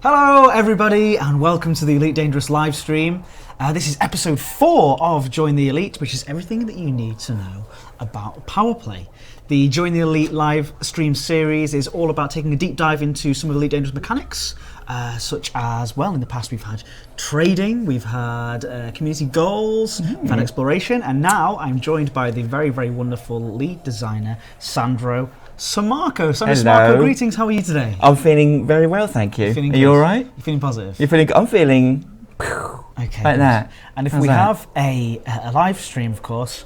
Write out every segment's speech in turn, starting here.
Hello everybody and welcome to the Elite Dangerous live stream. This is episode 4 of Join the Elite, which is everything that you need to know about Powerplay. The Join the Elite live stream series is all about taking a deep dive into some of Elite Dangerous mechanics, such as, well, in the past we've had trading, we've had community goals, we've had exploration, and now I'm joined by the very, very wonderful lead designer, Sandro Samarco. Samarco, greetings, how are you today? I'm feeling very well, thank you. Are you all right? You're feeling positive? You're feeling, I'm feeling okay, like that. And if we have a live stream, of course,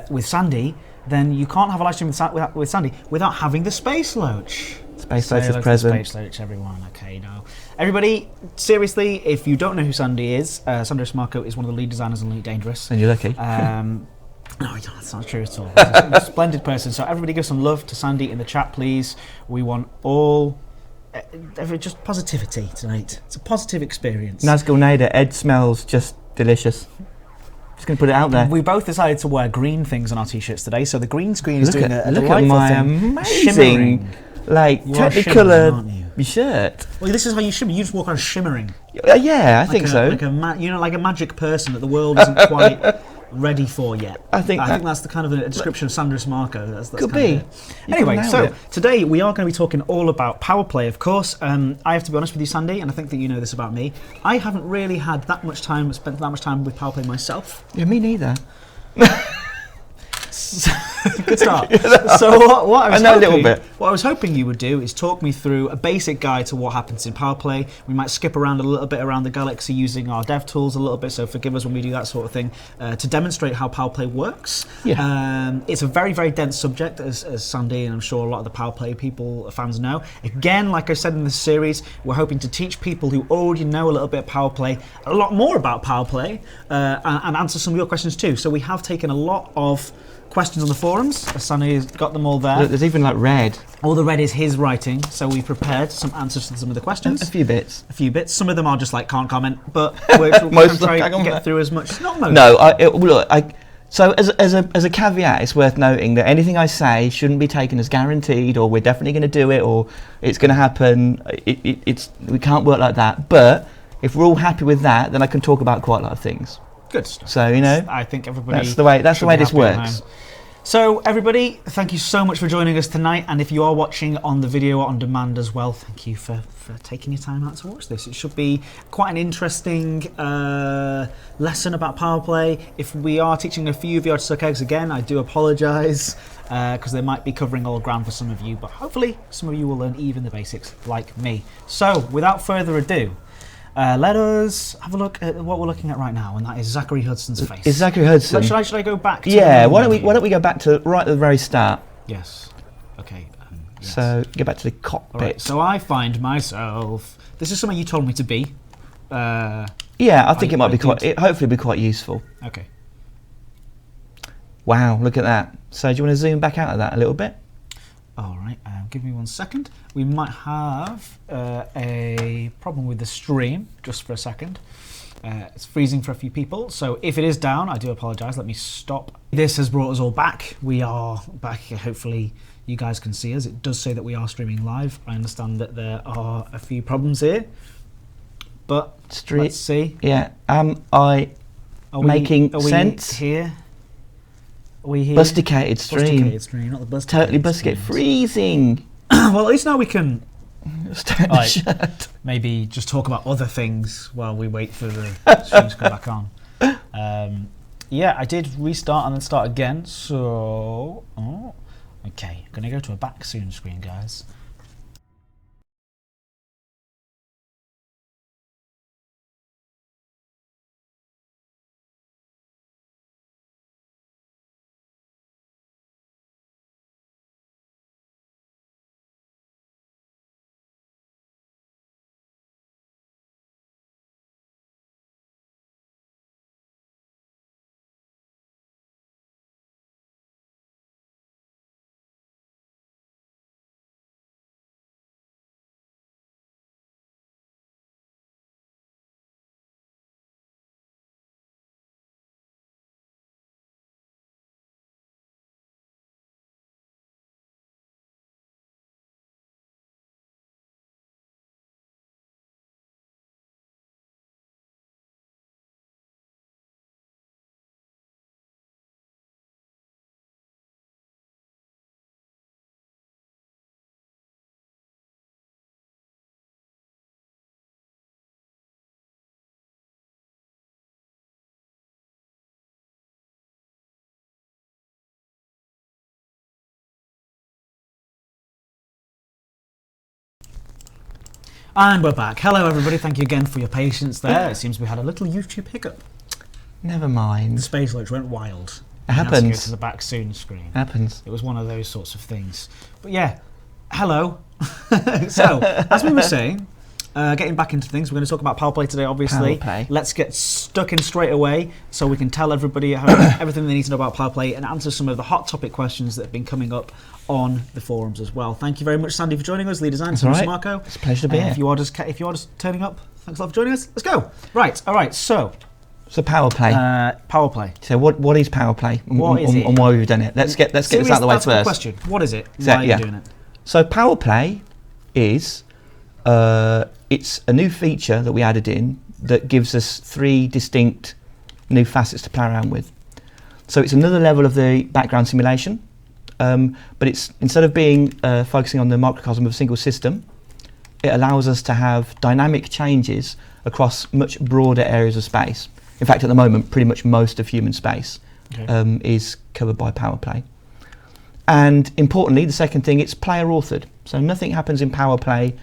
with Sandy, then you can't have a live stream with Sandy without having the Space Loach. Space Loach is present. Space Loach, everyone. Okay, now. Everybody, seriously, if you don't know who Sandy is, Sandro Samarco is one of the lead designers on Elite Dangerous. And you're lucky. No, that's not true at all. He's a splendid person. So everybody give some love to Sandy in the chat, please. We want all, just positivity tonight. It's a positive experience. Nazgul Nader, Ed smells just delicious. Just going to put it out there. We both decided to wear green things on our t-shirts today. So the green screen is doing a look delightful at my thing. amazing, shimmering. like, technicolor shirt. Well, this is how you shimmer. You just walk around shimmering. Yeah, I think so. Like like a magic person that the world isn't quite ready for yet. I think that's the kind of a description of Sandro Samarco. That's could be. Anyway, so today we are going to be talking all about Powerplay, of course. I have to be honest with you, Sandy, and I think that you know this about me. I haven't really had spent that much time with Powerplay myself. Yeah, me neither. Good start. So what I was hoping you would do is talk me through a basic guide to what happens in Powerplay. We might skip around a little bit around the galaxy using our dev tools a little bit, so forgive us when we do that sort of thing, to demonstrate how Powerplay works. Yeah. It's a very, very dense subject, as Sandy and I'm sure a lot of the Powerplay fans know. Again, like I said in this series, we're hoping to teach people who already know a little bit of Powerplay a lot more about Powerplay, and answer some of your questions too. So we have taken a lot of questions on the forums. Sunny's got them all there. Look, there's even like red. All the red is his writing, so we've prepared some answers to some of the questions. A few bits. Some of them are just like can't comment, but we're going to try to get through as much. Not most. No, so as a caveat, it's worth noting that anything I say shouldn't be taken as guaranteed, or we're definitely going to do it, or it's going to happen. We can't work like that. But if we're all happy with that, then I can talk about quite a lot of things. Good stuff. So I think everybody. That's the way this works. So everybody, thank you so much for joining us tonight, and if you are watching on the video on demand as well, thank you for taking your time out to watch this. It should be quite an interesting lesson about Powerplay. If we are teaching a few of you how to suck eggs again, I do apologise, because they might be covering all ground for some of you, but hopefully some of you will learn even the basics like me. So without further ado, let us have a look at what we're looking at right now, and that is Zachary Hudson's face. Is Zachary Hudson? Should I go back to why don't we go back to right at the very start? Yes. Okay. Yes. So get back to the cockpit. Right, so I find myself. This is something you told me to be. Yeah, I think it might be hopefully be quite useful. Okay. Wow, look at that. So do you want to zoom back out of that a little bit? All right, give me 1 second. We might have a problem with the stream, just for a second. It's freezing for a few people, so if it is down, I do apologise. Let me stop. This has brought us all back. We are back here. Hopefully you guys can see us. It does say that we are streaming live. I understand that there are a few problems here, but let's see. Yeah, making sense? Here? Are we here? Busticated stream. Busticated stream, not the busticated. Totally busticated. Freezing. Well, at least now we can shirt. Maybe just talk about other things while we wait for the stream to come back on. Yeah, I did restart and then start again. So, okay, I'm gonna go to a back soon screen, guys. And we're back. Hello, everybody. Thank you again for your patience there. It seems we had a little YouTube hiccup. Never mind. The space launch went wild. It happens. Go to the back soon screen. Happens. It was one of those sorts of things. But yeah, hello. So, as we were saying, getting back into things, we're going to talk about Powerplay today, obviously. Powerplay. Let's get stuck in straight away so we can tell everybody at home everything they need to know about Powerplay and answer some of the hot topic questions that have been coming up on the forums as well. Thank you very much, Sandy, for joining us, lead designer, Right. Marco. It's a pleasure to be here. If you are just turning up, thanks a lot for joining us. Let's go. Right, all right, so Powerplay. Powerplay. So what is Powerplay? What is it? And why we've done it? Let's get this out of the way That's a good first. question. What is it? So, Why are you doing it? So Powerplay is it's a new feature that we added in that gives us 3 distinct new facets to play around with. So it's another level of the background simulation, but it's instead of being focusing on the microcosm of a single system, it allows us to have dynamic changes across much broader areas of space. In fact, at the moment, pretty much most of human space is covered by Powerplay. And importantly, the second thing, it's player authored. So nothing happens in Powerplay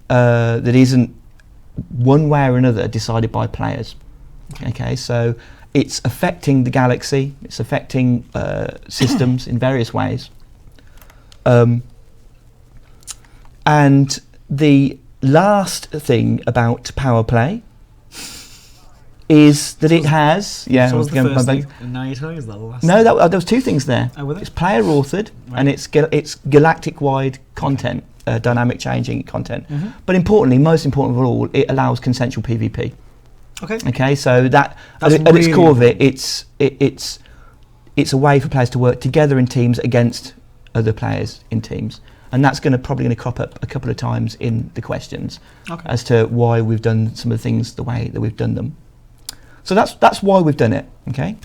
that isn't one way or another decided by players. Okay, so it's affecting the galaxy, it's affecting systems in various ways. And the last thing about Powerplay is that it has... So was the first thing, and now you're telling us that the last No, there was 2 things there. Oh, were there? It's player authored, and it's galactic-wide content, dynamic changing content. But importantly, most important of all, it allows consensual PvP. Okay, so that's at its core of it, it's a way for players to work together in teams against other players in teams. And that's probably going to crop up a couple of times in the questions as to why we've done some of the things the way that we've done them. So that's why we've done it. Okay,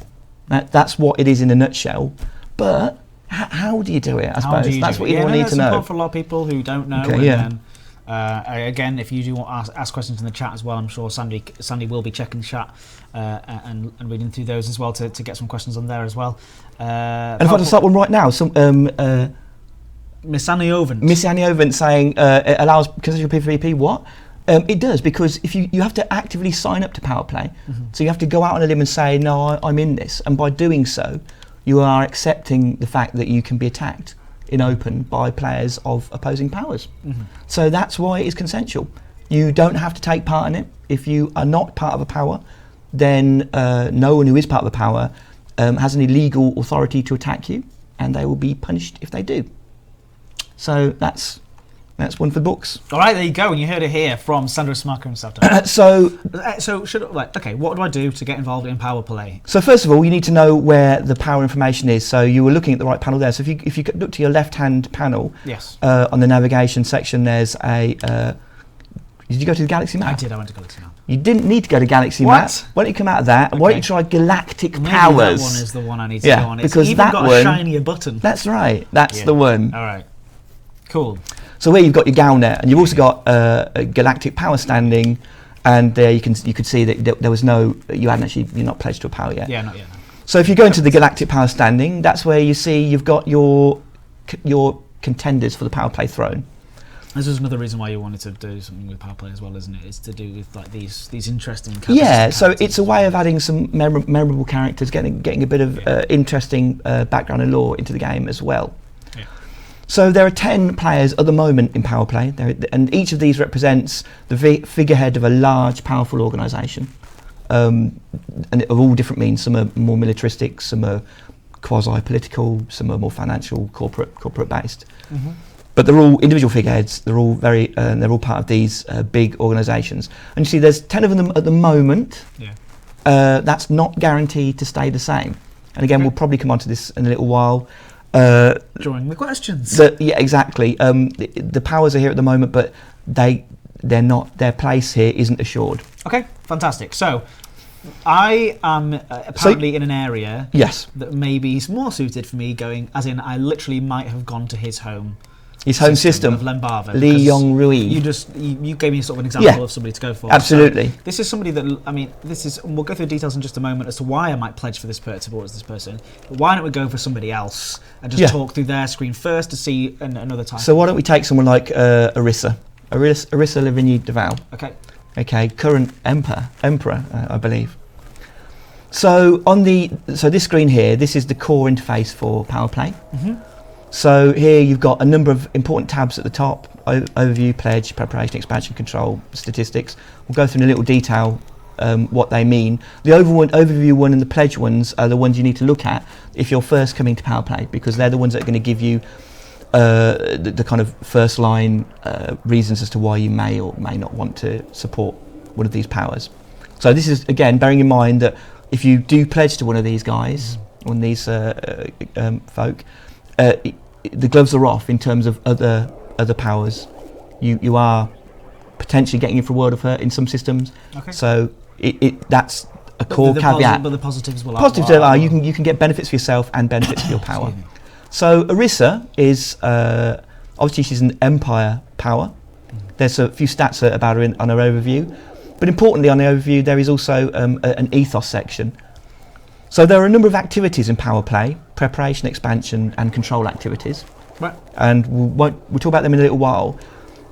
that's what it is in a nutshell. But how do you do it? I suppose that's what you all need to know. For a lot of people who don't know. Okay, and again, if you do want to ask questions in the chat as well, I'm sure Sandy will be checking the chat and reading through those as well to get some questions on there as well. And if I just start one right now, Miss Annie Ovent. Miss Annie Ovent saying it allows consensual PvP. What? It does, because if you have to actively sign up to Powerplay, so you have to go out on a limb and say, no, I'm in this, and by doing so, you are accepting the fact that you can be attacked in open by players of opposing powers. So that's why it is consensual. You don't have to take part in it. If you are not part of a power, then no one who is part of a power has any legal authority to attack you, and they will be punished if they do. So that's one for the books. All right, there you go. And you heard it here from Sandro Smarko himself. So what do I do to get involved in Powerplay? So first of all, you need to know where the power information is. So you were looking at the right panel there. So if you look to your left-hand panel, yes, on the navigation section, there's a. Did you go to the Galaxy Map? I did. I went to Galaxy Map. You didn't need to go to Galaxy Map. Why don't you come out of that? Okay. Why don't you try Galactic Powers? That one is the one I need to go on. It's because even got a shinier button. That's right. That's the one. All right. Cool. So where you've got your Galnet, and you've also got a Galactic Power standing, and there you could see that there was no, you're not pledged to a power yet. Yeah, not yet. No. So if you go into the Galactic Power standing, that's where you see you've got your contenders for the Powerplay throne. This is another reason why you wanted to do something with Powerplay as well, isn't it? It's to do with like these interesting characters. Yeah, so it's a way of adding some memorable characters, getting a bit of interesting background and lore into the game as well. So there are 10 players at the moment in Powerplay, and each of these represents the figurehead of a large, powerful organisation, and of all different means. Some are more militaristic, some are quasi-political, some are more financial, corporate-based. But they're all individual figureheads. They're all they're all part of these big organisations. And you see, there's 10 of them at the moment. That's not guaranteed to stay the same. And again, we'll probably come on to this in a little while. Drawing the questions. Yeah, exactly. The powers are here at the moment, but they're not. Their place here isn't assured. Okay, fantastic. So, I am apparently in an area that maybe is more suited for me going. As in, I literally might have gone to his home. His home system of Lembava. Li Yong Rui. You gave me sort of an example of somebody to go for. Absolutely. So this is somebody that we'll go through details in just a moment as to why I might pledge for this towards this person. But why don't we go for somebody else and just talk through their screen first to see another time? So why don't we take someone like Arissa? Arissa Lavigne Deval. Okay. Okay, current emperor, I believe. So this screen here, this is the core interface for Powerplay. So here you've got a number of important tabs at the top: overview, pledge, preparation, expansion, control, statistics. We'll go through in a little detail what they mean. The overview one and the pledge ones are the ones you need to look at if you're first coming to Powerplay, because they're the ones that are going to give you the kind of first line reasons as to why you may or may not want to support one of these powers. So this is, again, bearing in mind that if you do pledge to one of these guys, one of these folk, the gloves are off in terms of other powers. You are potentially getting a reward of her in some systems. Okay. So that's a core caveat. But the positives will are you can get benefits for yourself and benefits for your power. So Arissa is obviously she's an empire power. There's a few stats about her on her overview, but importantly on the overview there is also an ethos section. So there are a number of activities in Powerplay: preparation, expansion, and control activities. Right. And we'll talk about them in a little while.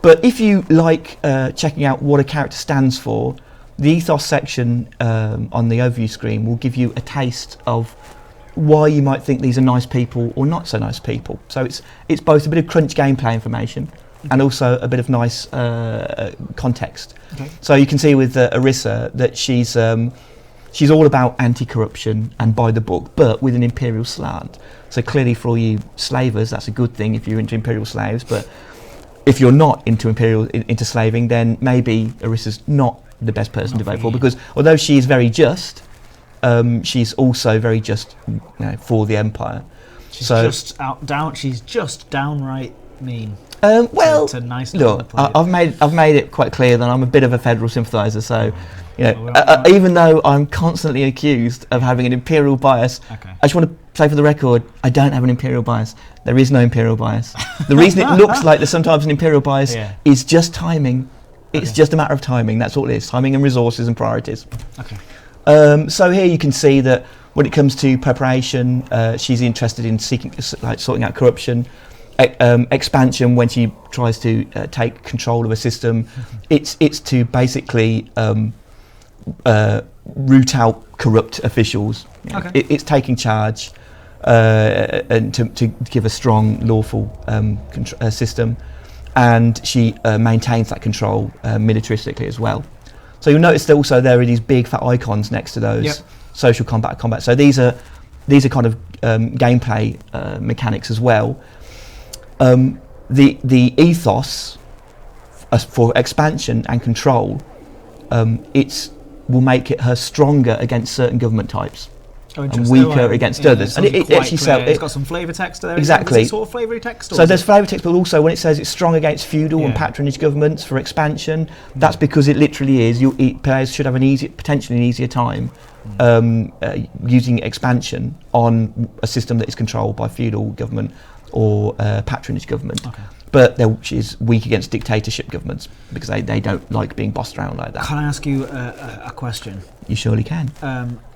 But if you like checking out what a character stands for, the ethos section on the overview screen will give you a taste of why you might think these are nice people or not so nice people. So it's both a bit of crunch gameplay information and also a bit of nice context. Okay. So you can see with Arissa that she's all about anti-corruption and by the book, but with an imperial slant. So clearly for all you slavers, that's a good thing if you're into imperial slaves, but if you're not into slaving, then maybe Arissa's not the best person to vote for, because although she's very just, she's also very just for the empire. She's just downright mean. Well, to nice look, I've made it quite clear that I'm a bit of a federal sympathiser. So, even though I'm constantly accused of having an imperial bias, I just want to say for the record, I don't have an imperial bias. There is no imperial bias. The reason it looks like there's sometimes an imperial bias is just timing. It's just a matter of timing. That's all it is: timing and resources and priorities. Okay. So here you can see that when it comes to preparation, she's interested in sorting out corruption. Expansion, when she tries to take control of a system, it's to basically root out corrupt officials. It's taking charge and to give a strong lawful system, and she maintains that control militaristically as well. So you'll notice that also there are these big fat icons next to those: social combat. So these are kind of gameplay mechanics as well. The ethos for expansion and control, will make her stronger against certain government types and weaker against others. And it actually it's got some flavour text there. Exactly. Is it sort of flavoury text? So there's flavour text, but also when it says it's strong against feudal and patronage governments for expansion, that's because it literally is. Players should have potentially an easier time using expansion on a system that is controlled by feudal government or patronage government. But she's weak against dictatorship governments because they don't like being bossed around like that. Can I ask you a question? You surely can.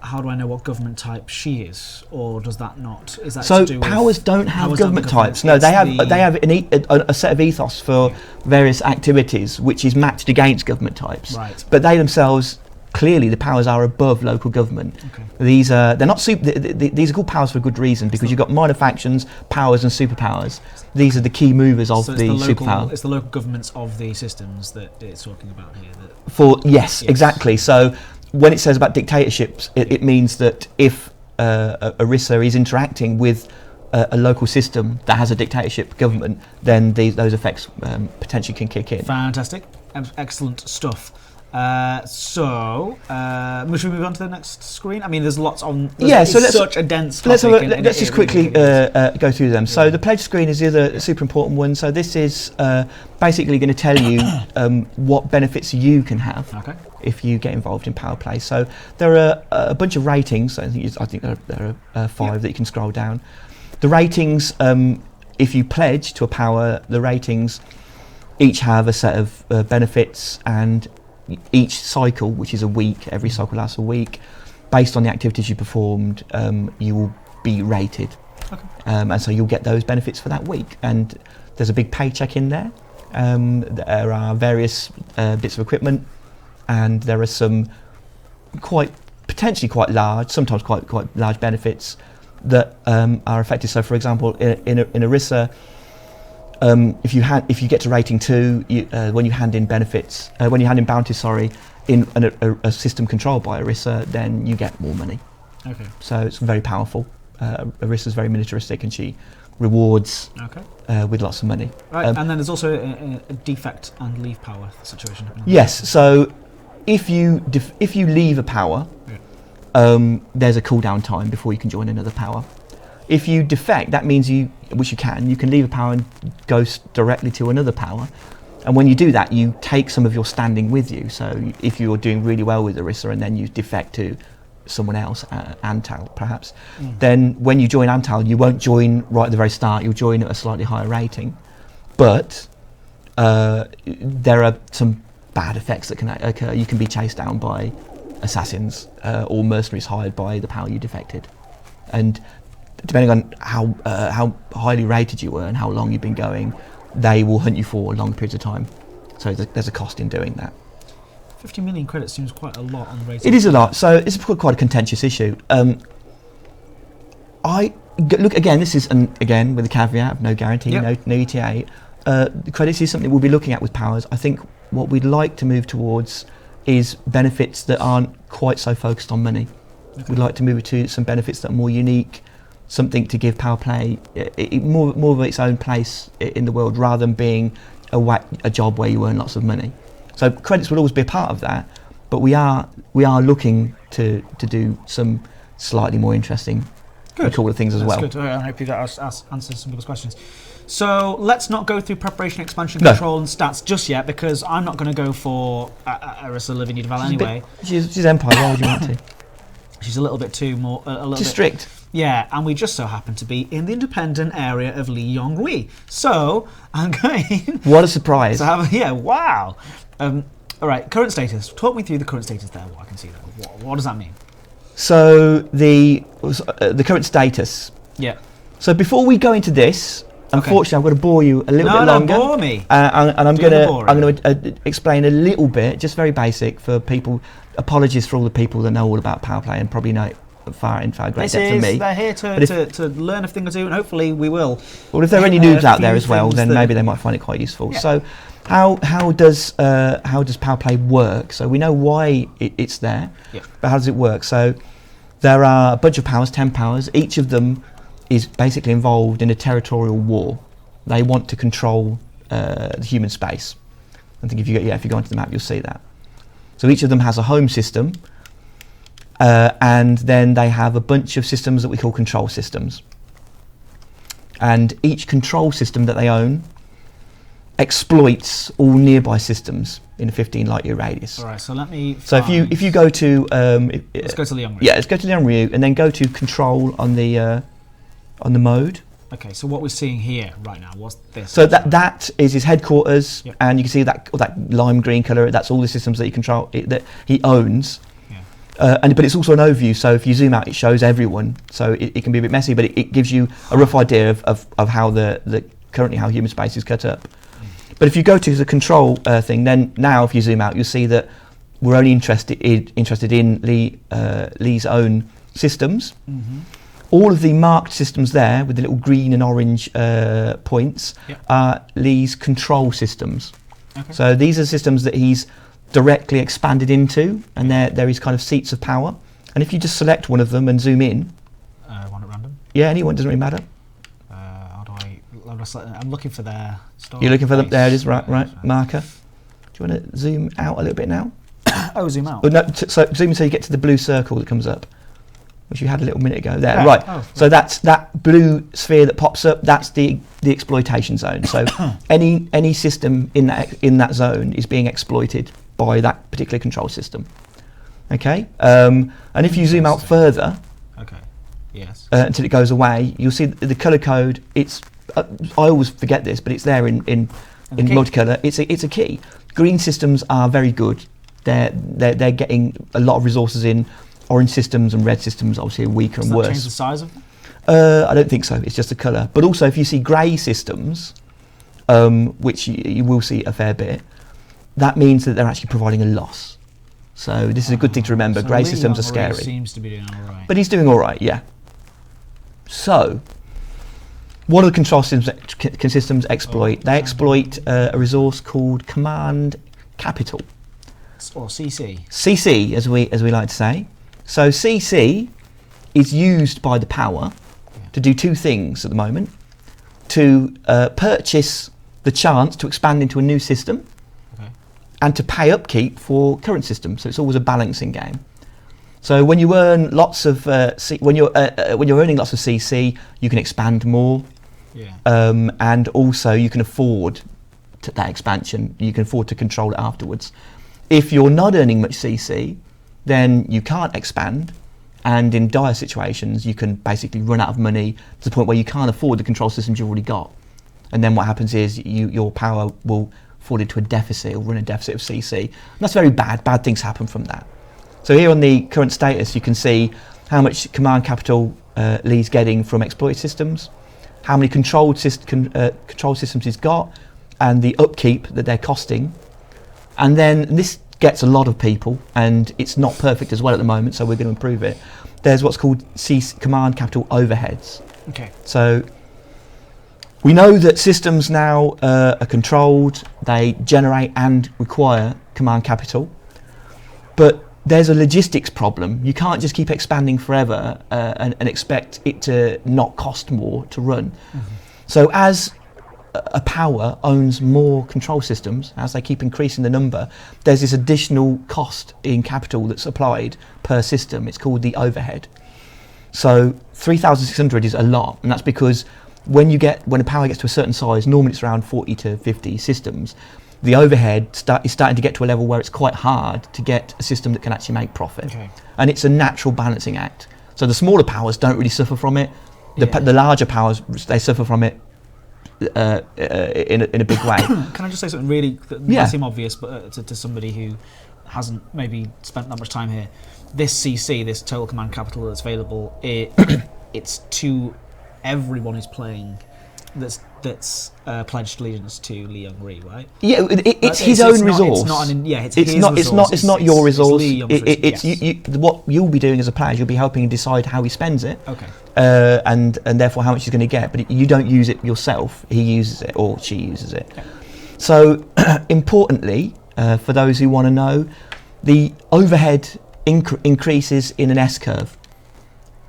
How do I know what government type she is, or does that not? Is that so? To do powers with don't have government types. No, they have a set of ethos for various activities, which is matched against government types. Right. But they themselves, clearly, the powers are above local government. These are not these are called powers for a good reason, because you've got minor factions, powers, and superpowers. These are the key movers of the superpower. It's the local governments of the systems that it's talking about here. Yes, exactly. So when it says about dictatorships, it means that if Arissa is interacting with a local system that has a dictatorship government, then those effects potentially can kick in. Fantastic, excellent stuff. Should we move on to the next screen? I mean, there's lots on. It's such a dense topic. Let's just quickly go through them. So the pledge screen is the other super important one. So this is basically going to tell you what benefits you can have if you get involved in Powerplay. So there are a bunch of ratings. I think there are 5 that you can scroll down. The ratings, if you pledge to a power, the ratings each have a set of benefits, and each cycle, which is a week, every cycle lasts a week, based on the activities you performed, you will be rated. And so you'll get those benefits for that week. And there's a big paycheck in there. There are various bits of equipment, and there are some potentially quite large, sometimes quite large benefits that are affected. So, for example, in Orisa, if you get to rating 2, when you hand in benefits, when you hand in bounties, in a system controlled by Orisa, then you get more money. Okay. So it's very powerful. Orisa's very militaristic, and she rewards with lots of money. Right, and then there's also a defect and leave power situation. Yes. So if you leave a power, there's a cooldown time before you can join another power. If you defect, that means you can leave a power and go directly to another power. And when you do that, you take some of your standing with you. So if you're doing really well with Orisa and then you defect to someone else, Antal perhaps, then when you join Antal, you won't join right at the very start. You'll join at a slightly higher rating. But there are some bad effects that can occur. You can be chased down by assassins or mercenaries hired by the power you defected. And depending on how highly rated you were and how long you've been going, they will hunt you for long periods of time. So there's a cost in doing that. 50 million credits seems quite a lot on the rating. It is a lot, so it's quite a contentious issue. Look, again, this is, again, with a caveat of no guarantee, no ETA. The credits is something we'll be looking at with powers. I think what we'd like to move towards is benefits that aren't quite so focused on money. Okay. We'd like to move to some benefits that are more unique, something to give Powerplay more of its own place in the world, rather than being a job where you earn lots of money. So credits will always be a part of that, but we are looking to do some slightly more interesting and cooler things as well. That's good. I hope that answers some people's questions. So let's not go through preparation, expansion, control, and stats just yet, because I'm not going to go for Orisa Lavinia Duval anyway. She's Empire. Why would you want to? She's a little bit too more. She's strict. Yeah, and we just so happen to be in the independent area of Li Yonghui. So I'm going. What a surprise! Wow. All right, current status. Talk me through the current status there. What I can see there. What does that mean? So the current status. Yeah. So before we go into this, unfortunately, I'm going to bore you a little bit longer. No, bore me. And I'm going to explain a little bit, just very basic for people. Apologies for all the people that know all about Powerplay and probably know it far great depth than me. They're here to learn a thing or two, and hopefully we will. Well, if there are any noobs out there as well, then maybe they might find it quite useful. Yeah. So, how does Powerplay work? So we know why it's there, but how does it work? So there are a bunch of powers, 10 powers. Each of them is basically involved in a territorial war. They want to control the human space. I think if you go onto the map, you'll see that. So each of them has a home system, and then they have a bunch of systems that we call control systems. And each control system that they own exploits all nearby systems in a 15 light year radius. All right, so let me. So if you go to let's go to Liang Ryu. Yeah, let's go to Liang Ryu, and then go to control on the mode. Okay, so what we're seeing here right now, what's this? So that is his headquarters, and you can see that lime green colour. That's all the systems that he that he owns. Yeah. But it's also an overview. So if you zoom out, it shows everyone. So it can be a bit messy, but it gives you a rough idea of how currently how human space is cut up. But if you go to the control thing, then now if you zoom out, you'll see that we're only interested in Lee's own systems. Mm-hmm. All of the marked systems there with the little green and orange points are Lee's control systems. Okay. So these are systems that he's directly expanded into, and they're his kind of seats of power. And if you just select one of them and zoom in. One at random? Yeah, anyone, doesn't really matter. How do I I'm looking for their story. You're looking for them, there it is, right, marker. Do you want to zoom out a little bit now? Zoom out? Oh, no, so zoom until you get to the blue circle that comes up, which you had a little minute ago there. Yeah. Right. Oh, so that's that blue sphere that pops up. That's the exploitation zone. So any system in that zone is being exploited by that particular control system. Okay. And if you zoom out further, okay, yes, until it goes away, you'll see the color code. It's I always forget this, but it's there in multicolor. It's a key. Green systems are very good. They're getting a lot of resources in. Orange systems and red systems obviously are weaker and worse. Does that change the size of them? I don't think so. It's just the colour. But also, if you see grey systems, which you will see a fair bit, that means that they're actually providing a loss. So this is a good thing to remember. So Grey systems are scary. Seems to be doing all right. But he's doing all right, yeah. So, what do the control systems exploit? They exploit a resource called command capital. Or CC. CC, as we like to say. So CC is used by the power to do two things at the moment. To purchase the chance to expand into a new system, and to pay upkeep for current systems. So it's always a balancing game. So when you earn lots of when you're earning lots of CC, you can expand more, and also you can afford that expansion. You can afford to control it afterwards. If you're not earning much CC, then you can't expand, and in dire situations, you can basically run out of money to the point where you can't afford the control systems you've already got. And then what happens is your power will fall into a deficit or run a deficit of CC. And that's very bad. Bad things happen from that. So here on the current status, you can see how much command capital Lee's getting from exploited systems, how many control systems he's got, and the upkeep that they're costing. And then this gets a lot of people, and it's not perfect as well at the moment, so we're going to improve it. There's what's called command capital overheads. Okay. So we know that systems now are controlled, they generate and require command capital, but there's a logistics problem. You can't just keep expanding forever and expect it to not cost more to run. So as a power owns more control systems, as they keep increasing the number, there's this additional cost in capital that's applied per system. It's called the overhead. So 3,600 is a lot, and that's because when a power gets to a certain size, normally it's around 40 to 50 systems, the overhead is starting to get to a level where it's quite hard to get a system that can actually make profit. And it's a natural balancing act. So the smaller powers don't really suffer from it. The larger powers, they suffer from it in a big way. Can I just say something really that might seem obvious, but to somebody who hasn't maybe spent that much time here? This CC, this total command capital that's available, it's to everyone who's playing that's pledged allegiance to Lee Young-Ree, right? Yeah, it's his own resource. It's not your resource. What you'll be doing as a player, you'll be helping decide how he spends it. Okay. And therefore how much he's going to get, but you don't use it yourself. He uses it, or she uses it. Okay. So importantly, for those who want to know, the overhead increases in an S-curve.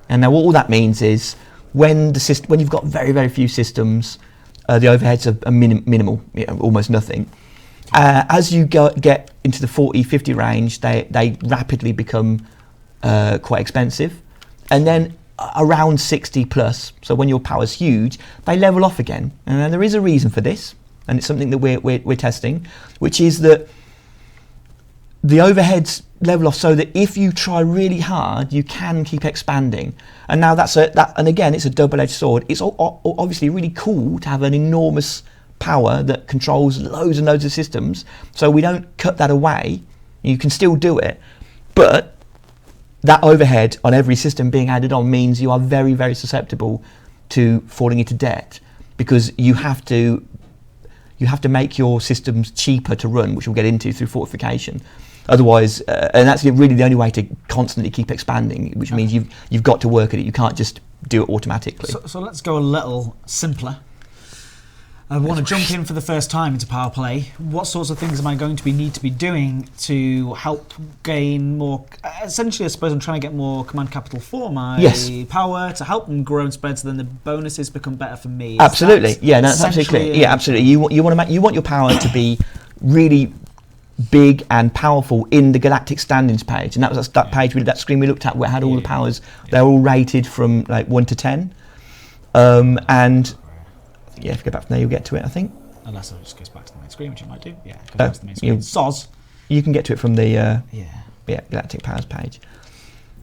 And now what all that means is when you've got very, very few systems, the overheads are minimal, almost nothing. As you get into the 40, 50 range, they rapidly become quite expensive. And then around 60 plus, so when your power's huge, they level off again. And there is a reason for this, and it's something that we're testing, which is that the overheads level off so that if you try really hard, you can keep expanding. And now and again, it's a double-edged sword. It's obviously really cool to have an enormous power that controls loads and loads of systems. So we don't cut that away. You can still do it, but that overhead on every system being added on means you are very, very susceptible to falling into debt, because you have to make your systems cheaper to run, which we'll get into through fortification. Otherwise, and that's really the only way to constantly keep expanding, which means you've got to work at it. You can't just do it automatically. So let's go a little simpler. I want to jump in for the first time into Powerplay. What sorts of things am I going to need to be doing to help gain more? Essentially, I suppose I'm trying to get more command capital for my power to help them grow and spread, so then the bonuses become better for me. Absolutely, that's absolutely clear. Yeah, absolutely. You want your power to be really big and powerful in the galactic standings page, and that was that page, that screen we looked at, where it had all the powers. They're all rated from like 1 to 10, and if you go back from there, you'll get to it, I think. Unless it just goes back to the main screen, which it might do. Yeah, it goes back to the main screen. SOS. You can get to it from the Galactic Powers page.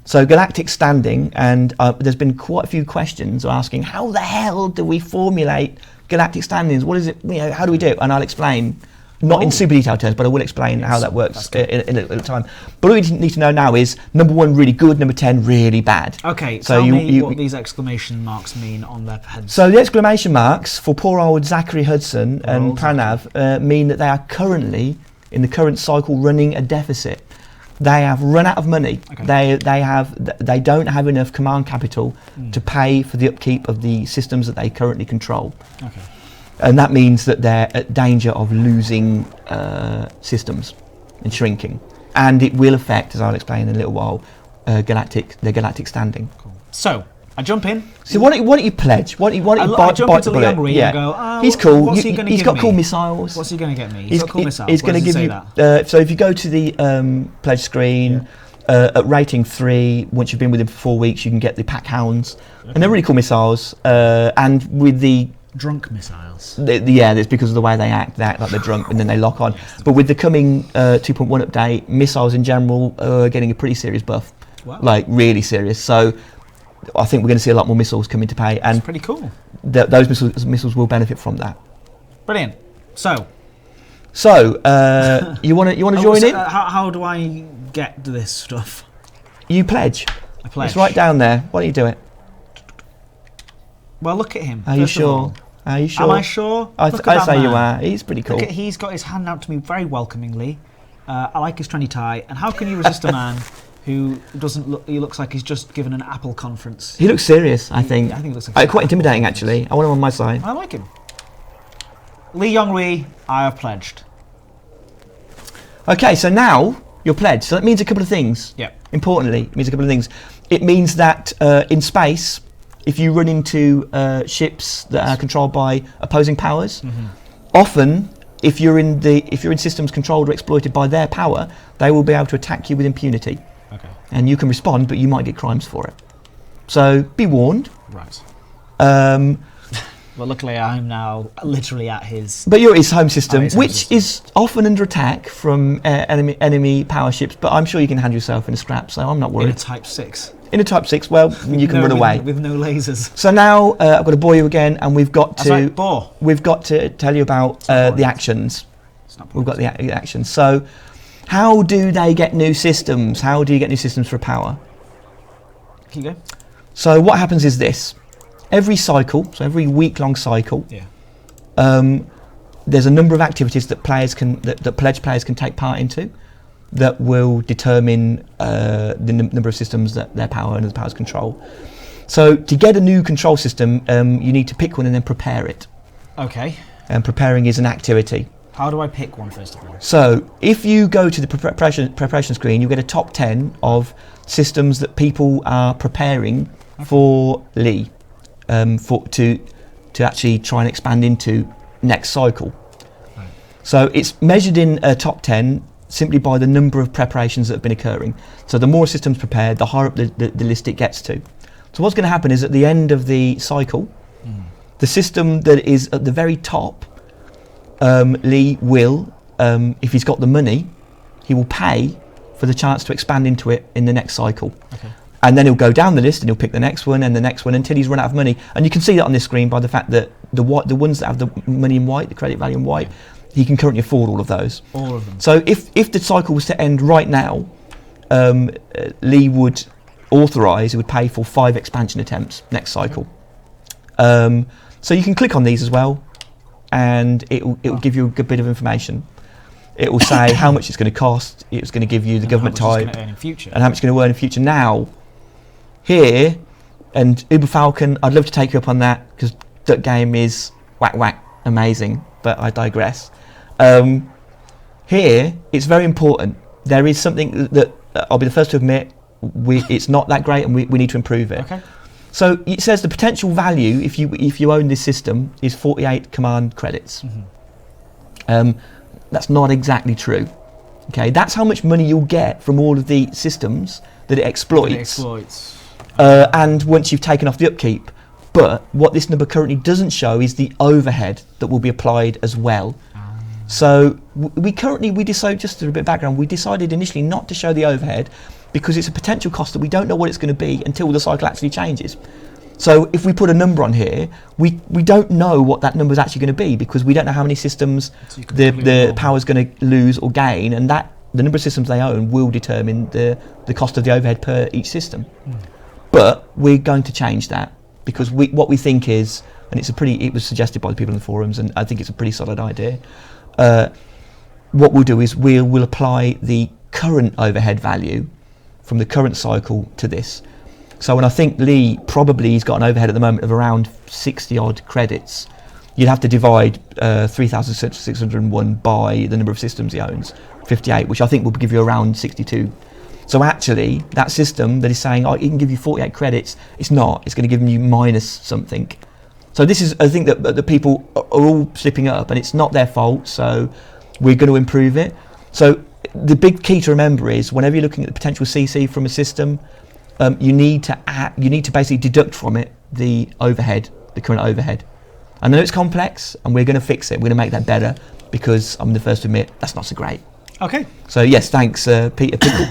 So Galactic Standing, and there's been quite a few questions asking, how the hell do we formulate Galactic Standings? What is it? How do we do it? And I'll explain Not in super detailed terms, but I will explain how that works in a time. But all you need to know now is number 1 really good, number 10 really bad. Okay, so tell me what these exclamation marks mean on their heads. So the exclamation marks for poor old Zachary Hudson and Pranav mean that they are currently, in the current cycle, running a deficit. They have run out of money. Okay. They don't have enough command capital to pay for the upkeep of the systems that they currently control. Okay. And that means that they're at danger of losing systems and shrinking. And it will affect, as I'll explain in a little while, their galactic standing. Cool. So, I jump in. So why don't you pledge? Why don't you I jump into the young Ree and go, he's cool. What's he going to give me? He's got cool missiles. What's he going to get me? He's got cool missiles. He's going to give you... so if you go to the pledge screen, at rating 3, once you've been with him for 4 weeks, you can get the pack hounds. Okay. And they're really cool missiles. And with the... drunk missiles. It's because of the way they act like they're drunk and then they lock on. Yes, but with the coming 2.1 update, missiles in general are getting a pretty serious buff. Wow. Like really serious. So I think we're going to see a lot more missiles come into play. And that's pretty cool. Those missiles will benefit from that. Brilliant. So you want to join in? How do I get this stuff? You pledge. I pledge. It's right down there. Why don't you do it? Well, look at him. Are you sure? Are you sure? Am I sure? I say you are. He's pretty cool. Look he's got his hand out to me very welcomingly. I like his trendy tie. And how can you resist a man who doesn't look? He looks like he's just given an Apple conference. He looks serious. I think he looks like quite intimidating actually. I want him on my side. I like him. Lee Young-Ree, I have pledged. Okay, so now you're pledged. So that means a couple of things. Yeah. Importantly, it means a couple of things. It means that in space, if you run into ships that are controlled by opposing powers, often if you're in systems controlled or exploited by their power, they will be able to attack you with impunity. Okay. And you can respond, but you might get crimes for it. So be warned. Right. Well, luckily I'm now literally at his... But you're at his home system, which is often under attack from enemy power ships, but I'm sure you can handle yourself in a scrap, so I'm not worried. In a Type 6. In a Type 6, well, you can run away. With no lasers. So now I've got to bore you again, and we've got We've got to tell you about the actions. We've got the actions. So how do they get new systems? How do you get new systems for power? Can you go? So what happens is this. Every cycle, so every week-long cycle, there's a number of activities that pledge players can take part into that will determine the number of systems that their power and the powers control. So to get a new control system, you need to pick one and then prepare it. Okay. And preparing is an activity. How do I pick one first of all? So if you go to the preparation screen, you get a top 10 of systems that people are preparing for Lee. To actually try and expand into next cycle. Right. So it's measured in a top 10 simply by the number of preparations that have been occurring. So the more systems prepared, the higher up the list it gets to. So what's going to happen is at the end of the cycle, the system that is at the very top, Lee will, if he's got the money, he will pay for the chance to expand into it in the next cycle. Okay. And then he'll go down the list and he'll pick the next one and the next one until he's run out of money. And you can see that on this screen by the fact that the ones that have the money in white, the credit value in white, he can currently afford all of those. All of them. So if the cycle was to end right now, Lee would authorise, he would pay for 5 expansion attempts next cycle. So you can click on these as well, and it will give you a good bit of information. It will say how much it's going to cost. It's going to give you the government type and how much it's going to earn in future. Now, here, and Uber Falcon, I'd love to take you up on that because that game is whack amazing, but I digress. Here, it's very important. There is something that I'll be the first to admit, it's not that great and we need to improve it. Okay. So it says the potential value, if you own this system, is 48 command credits. That's not exactly true. Okay, that's how much money you'll get from all of the systems that it exploits. And once you've taken off the upkeep. But what this number currently doesn't show is the overhead that will be applied as well. So we decided, just a bit of background, we decided initially not to show the overhead because it's a potential cost that we don't know what it's going to be until the cycle actually changes. So if we put a number on here, we don't know what that number is actually going to be, because we don't know how many systems the power is going to lose or gain, and that the number of systems they own will determine the cost of the overhead per each system. But we're going to change that, because what we think is, and it was suggested by the people in the forums, and I think it's a pretty solid idea. What we'll do is we'll apply the current overhead value from the current cycle to this. So when I think Lee he's got an overhead at the moment of around 60 odd credits, you'd have to divide 3,601 by the number of systems he owns, 58, which I think will give you around 62. So actually, that system that is saying, it can give you 48 credits, it's not. It's going to give you minus something. So this is a thing that the people are all slipping up, and it's not their fault, so we're going to improve it. So the big key to remember is, whenever you're looking at the potential CC from a system, you need to basically deduct from it the overhead, the current overhead. I know it's complex, and we're going to fix it. We're going to make that better, because I'm the first to admit that's not so great. Okay. So yes, thanks, Peter Pickle.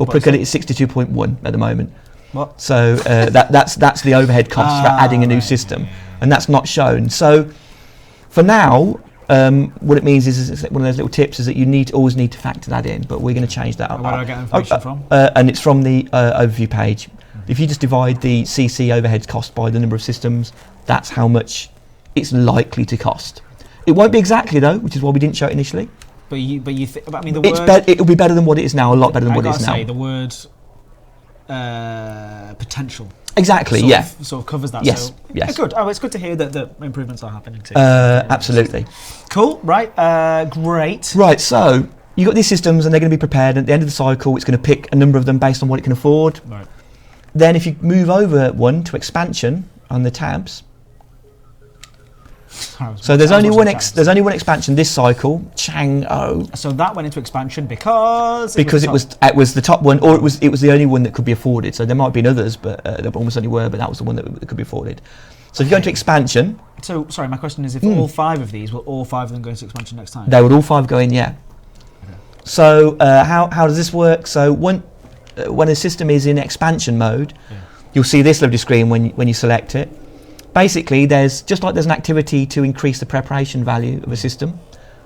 Pickle is 62.1 at the moment. What? So that's the overhead cost for adding a new system, and that's not shown. So for now, what it means is one of those little tips is that you always need to factor that in, but we're going to change that. Where do I get information from? And it's from the overview page. If you just divide the CC overhead cost by the number of systems, that's how much it's likely to cost. It won't be exactly though, which is why we didn't show it initially. But I mean, the word. It'll be better than what it is now. A lot better than what it is now. I gotta say, the word potential. Exactly. Sort of covers that. Yes. So, yes. Good. Oh, it's good to hear that the improvements are happening too. Absolutely. Cool. Right. Great. Right. So you've got these systems, and they're going to be prepared. And at the end of the cycle, it's going to pick a number of them based on what it can afford. Right. Then, if you move over one to expansion on the tabs. So there's only one expansion this cycle, Chang-O. So that went into expansion because it was the top one, or it was the only one that could be afforded. So there might have been others, but there almost only were. But that was the one that could be afforded. So if you go into expansion. So sorry, my question is: if all 5 of these, will all 5 of them go into expansion next time? They would all 5 go in, yeah. Okay. So how does this work? So when a system is in expansion mode, you'll see this lovely screen when you select it. Basically, there's an activity to increase the preparation value of a system,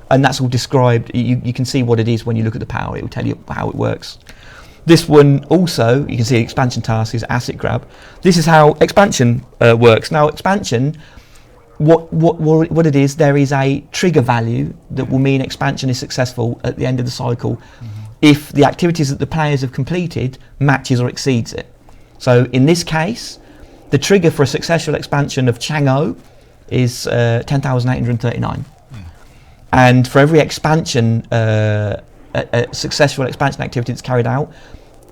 and that's all described. You can see what it is when you look at the power. It will tell you how it works. This one also, you can see expansion task is asset grab. This is how expansion works. Now, expansion, what it is, there is a trigger value that will mean expansion is successful at the end of the cycle if the activities that the players have completed matches or exceeds it. So in this case, the trigger for a successful expansion of Chang-O is 10,839. And for every expansion, a successful expansion activity that's carried out,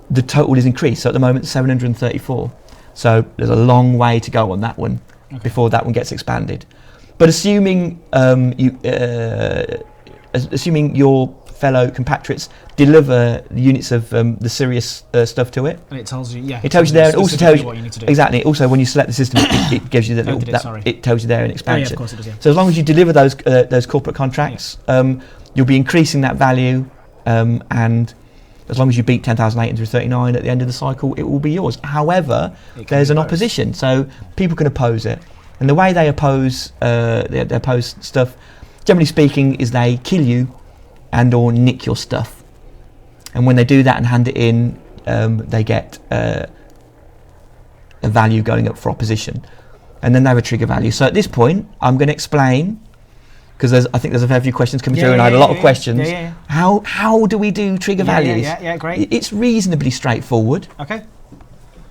the total is increased. So at the moment, 734. So there's a long way to go on that one before that one gets expanded. But assuming your fellow compatriots deliver the units of the serious stuff to it. And it tells you, It tells you there, and also tells you what you need to do. Exactly. Also, when you select the system, it gives you it tells you there in expansion. Yeah, of course it does, yeah. So as long as you deliver those corporate contracts, you'll be increasing that value, and as long as you beat 10,839 at the end of the cycle, it will be yours. However, there's an opposition, so people can oppose it, and the way they oppose stuff, generally speaking, is they kill you and or nick your stuff. And when they do that and hand it in, they get a value going up for opposition. And then they have a trigger value. So at this point, I'm going to explain, because I think there's a fair few questions coming through, and I had a lot of questions. How do we do trigger values? Yeah, great. It's reasonably straightforward. Okay.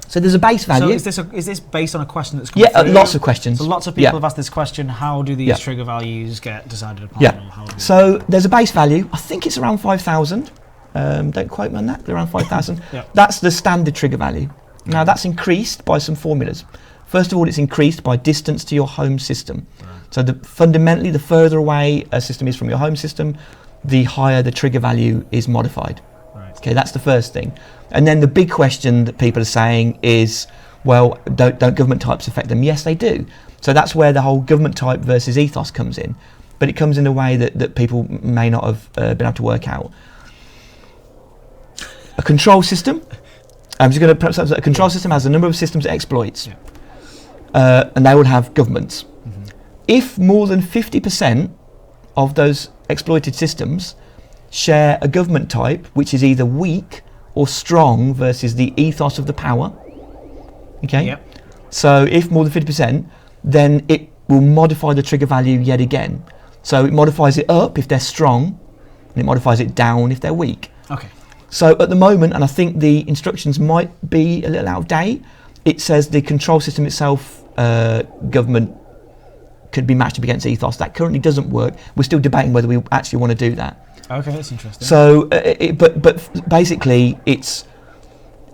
So there's a base value. So is this based on a question that's come through? Lots of questions. So lots of people have asked this question. How do these trigger values get decided upon? So there's a base value. I think it's around 5,000. Don't quote me on that. Around 5,000. That's the standard trigger value. Now that's increased by some formulas. First of all, it's increased by distance to your home system. So fundamentally, the further away a system is from your home system, the higher the trigger value is modified. Okay, that's the first thing. And then the big question that people are saying is, well, don't government types affect them? Yes, they do. So that's where the whole government type versus ethos comes in. But it comes in a way that people may not have been able to work out. A control system, I'm just going to perhaps a control system has a number of systems it exploits. and they will have governments. If more than 50% of those exploited systems share a government type which is either weak or strong versus the ethos of the power, okay? Yep. So if more than 50%, then it will modify the trigger value yet again. So it modifies it up if they're strong, and it modifies it down if they're weak. Okay. So at the moment, and I think the instructions might be a little out of date, it says the control system itself, government, could be matched up against ethos. That currently doesn't work. We're still debating whether we actually want to do that. Okay, that's interesting. So, but basically, it's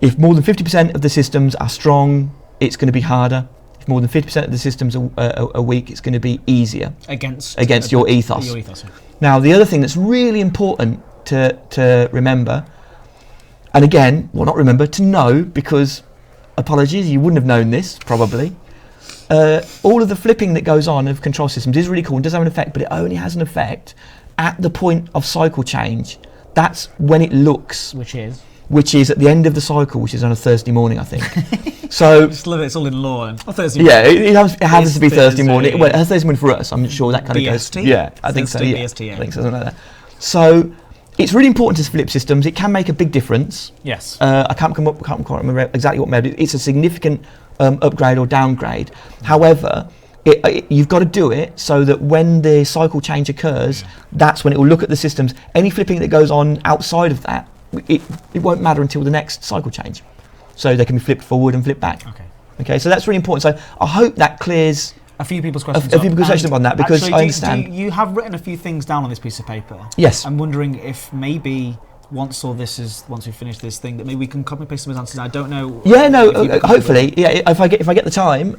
if more than 50% of the systems are strong, it's going to be harder. If more than 50% of the systems are weak, it's going to be easier against your ethos. Your ethos. Yeah. Now, the other thing that's really important to remember, and again, well, not remember, to know, because apologies, you wouldn't have known this probably. All of the flipping that goes on of control systems is really cool and does have an effect, but it only has an effect at the point of cycle change. That's when it looks. Which is at the end of the cycle, which is on a Thursday morning, I think. So just love it. It's all in law. On Thursday. Yeah, it happens to be Thursday morning. Well, it has Thursday morning for us. I'm sure that kind BST? of goes. Yeah, I think so. Yeah, BST, yeah. I think so, something like that. So it's really important to flip systems. It can make a big difference. Yes. I can't quite remember exactly what made it. It's a significant upgrade or downgrade. However, you've got to do it so that when the cycle change occurs, that's when it will look at the systems. Any flipping that goes on outside of that, it won't matter until the next cycle change. So they can be flipped forward and flipped back. Okay, so that's really important. So I hope that clears a few people's questions. A few people's questions on that, because actually, I understand. You have written a few things down on this piece of paper. Yes. I'm wondering if maybe once we finish this thing, that maybe we can copy and paste some of those answers. I don't know. Yeah, no. Hopefully, yeah. If I get the time,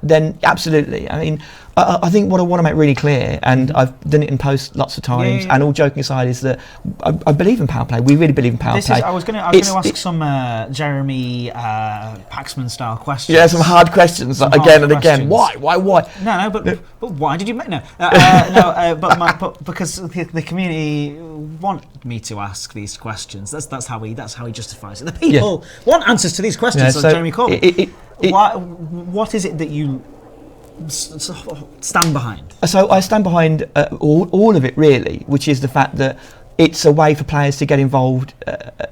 then absolutely. I mean, I think what I want to make really clear, and I've done it in post lots of times, and all joking aside, is that I believe in Powerplay. We really believe in Powerplay. I was going to ask some Jeremy Paxman style questions. Yeah, some hard questions again and again. Why? No, but why did you make but because the community want me to ask these questions. That's how he justifies it. The people want answers to these questions. So Jeremy Corbyn. What is it that you stand behind? So I stand behind all of it, really, which is the fact that it's a way for players to get involved,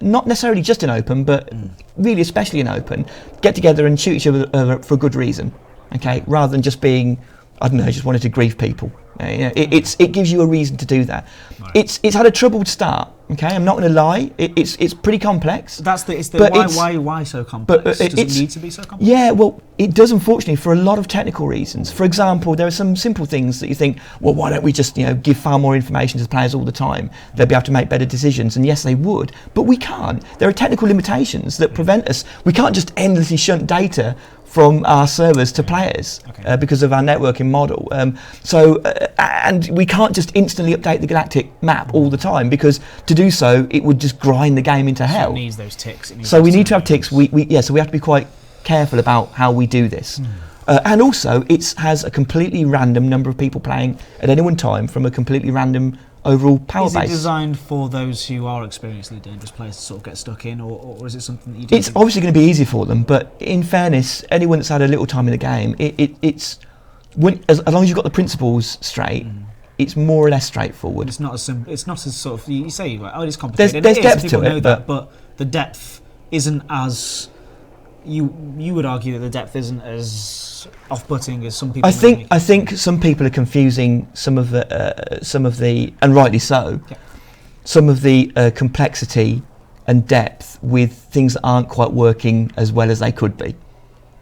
not necessarily just in Open, but really especially in Open, get together and shoot each other for a good reason, okay, rather than just being, I don't know, just wanted to grieve people. It gives you a reason to do that. Right. It's had a troubled start. Okay, I'm not going to lie. It's pretty complex. Why so complex? Does it need to be so complex? Yeah, well, it does, unfortunately, for a lot of technical reasons. For example, there are some simple things that you think, well, why don't we just give far more information to the players all the time? They'll be able to make better decisions, and yes, they would, but we can't. There are technical limitations that prevent us. We can't just endlessly shunt data from our servers to players because of our networking model. And we can't just instantly update the galactic map all the time, because to do so, it would just grind the game into hell. So it needs those ticks. So we need to have ticks. So we have to be quite careful about how we do this. And also, it has a completely random number of people playing at any one time from a completely random overall power base. Is it designed for those who are experienced dangerous players to sort of get stuck in, or is it something that you do? It's obviously going to be easy for them, but in fairness, anyone that's had a little time in the game, as long as you've got the principles straight, it's more or less straightforward. It's not as simple. It's not as sort of, you say, like, it's complicated. There's depth people to know it, that, but the depth isn't as. You would argue that the depth isn't as off-putting as some people. I think some people are confusing some of the, and rightly so, some of the complexity and depth with things that aren't quite working as well as they could be.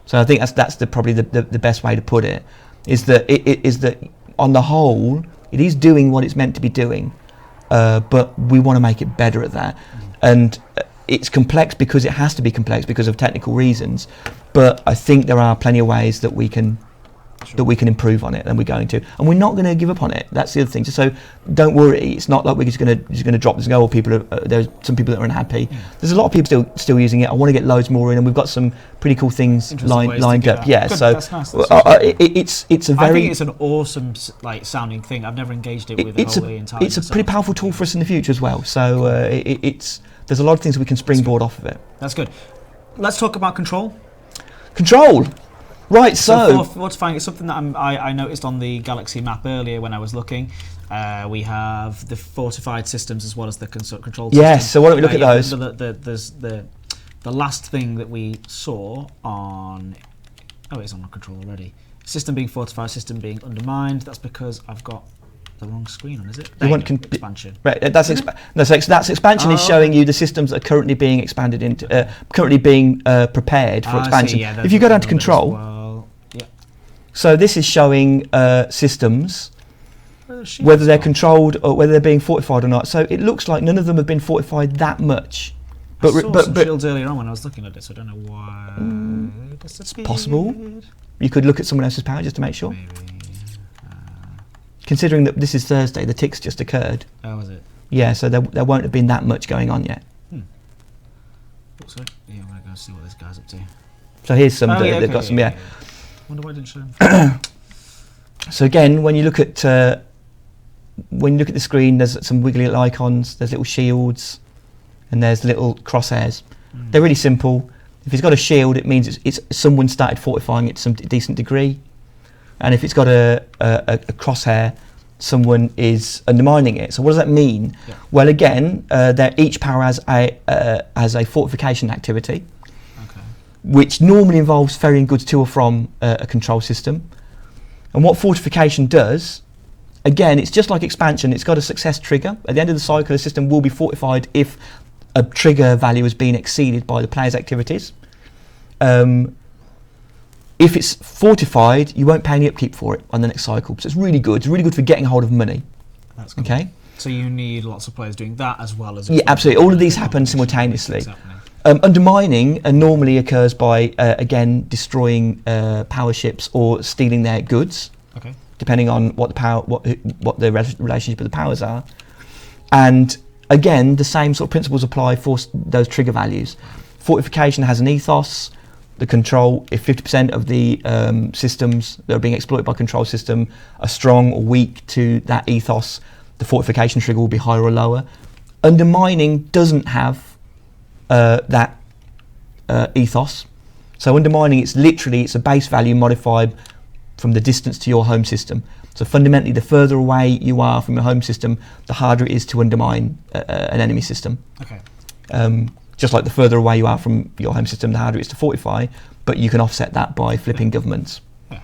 So I think that's probably the best way to put it, is that it is that on the whole it is doing what it's meant to be doing, but we want to make it better at that, and. It's complex because it has to be complex because of technical reasons, but I think there are plenty of ways that we can improve on it, and we're going to, and we're not going to give up on it. That's the other thing. So don't worry. It's not like we're just going to drop this and go. Oh, there's some people that are unhappy. There's a lot of people still using it. I want to get loads more in, and we've got some pretty cool things lined up. Yeah, good, so that's nice. It's a very. I think it's an awesome sounding thing. I've never engaged it with the entire. It's a pretty powerful tool for us in the future as well. So there's a lot of things we can springboard off of it. That's good. Let's talk about control. Control. Right, so fortifying is something that I noticed on the Galaxy map earlier when I was looking. We have the fortified systems as well as the control system. Yes, so why don't we look at those? There's the last thing that we saw on... Oh, it's on my control already. System being fortified, system being undermined. That's because I've got the wrong screen on, is it? You want expansion. Right, that's expansion is showing you the systems that are currently being expanded into, currently being prepared for expansion. If you go down to control, well. So this is showing systems, whether they're controlled or whether they're being fortified or not. So it looks like none of them have been fortified that much. I saw some shields earlier on when I was looking at it, so I don't know why. It's possible. You could look at someone else's power just to make sure. Maybe. Considering that this is Thursday, the tick's just occurred. Oh, was it? Yeah, so there won't have been that much going on yet. So, yeah, I'm going to go see what this guy's up to. So here's some, they've got some, yeah. Wonder why I didn't show him. So again, when you look at the screen, there's some wiggly little icons, there's little shields, and there's little crosshairs. They're really simple. If it's got a shield, it means it's someone started fortifying it to some decent degree. And if it's got a crosshair, someone is undermining it. So what does that mean? Yeah. Well, again, each power has a fortification activity, which normally involves ferrying goods to or from a control system. And what fortification does, again, it's just like expansion. It's got a success trigger. At the end of the cycle, the system will be fortified if a trigger value has been exceeded by the player's activities. If it's fortified, you won't pay any upkeep for it on the next cycle. So it's really good. It's really good for getting hold of money. That's cool. Okay. So you need lots of players doing that as well as... Yeah, absolutely. All of these happen simultaneously. Undermining normally occurs by, again, destroying power ships or stealing their goods. Okay. Depending on what the relationship of the powers are. And again, the same sort of principles apply for those trigger values. Fortification has an ethos. The control, if 50% of the systems that are being exploited by control system are strong or weak to that ethos, the fortification trigger will be higher or lower. Undermining doesn't have that ethos. So undermining, it's a base value modified from the distance to your home system. So fundamentally, the further away you are from your home system, the harder it is to undermine an enemy system. Okay. Just like the further away you are from your home system, the harder it is to fortify, but you can offset that by flipping governments. Yeah.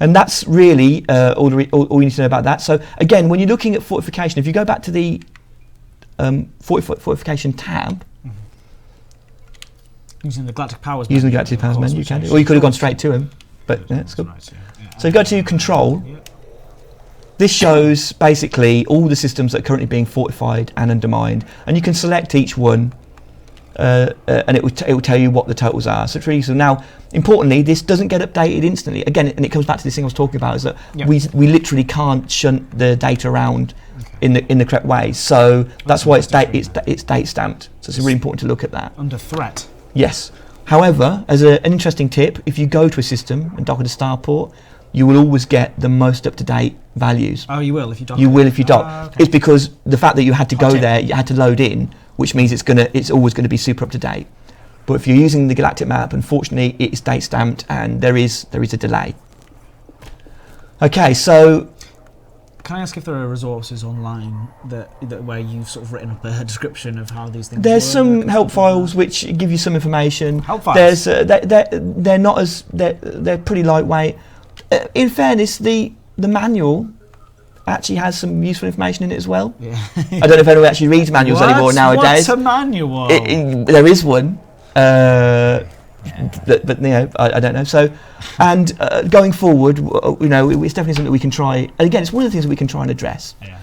And that's really all you need to know about that. So again, when you're looking at fortification, if you go back to the fortification tab, using the Galactic Powers menu, you can do. Or you could have gone straight to him, but yeah, it's good. Right, yeah. So you go to control. Yeah. This shows basically all the systems that are currently being fortified and undermined, and you can select each one, and it will tell you what the totals are. So it's really useful. Now, importantly, this doesn't get updated instantly. Again, and it comes back to this thing I was talking about, is that we literally can't shunt the data around in the correct way. So that's why it's date stamped. So it's really important to look at that. Under threat. Yes. However, as an interesting tip, if you go to a system and dock at a starport, you will always get the most up-to-date values. Oh, you will if you dock. You will if you dock. Okay. It's because the fact that you had to go there, you had to load in, which means it's always going to be super up-to-date. But if you're using the Galactic map, unfortunately, it is date stamped and there is a delay. Okay, so can I ask if there are resources online that where you've sort of written up a description of how these things There's work? some help files which give you some information. Help files? They're not as they're pretty lightweight. In fairness, the manual actually has some useful information in it as well. Yeah. I don't know if anyone actually reads manuals anymore nowadays. What's a manual? There is one. But you know, I don't know. So, and going forward, you know, it's definitely something that we can try. And again, it's one of the things that we can try and address. Yeah.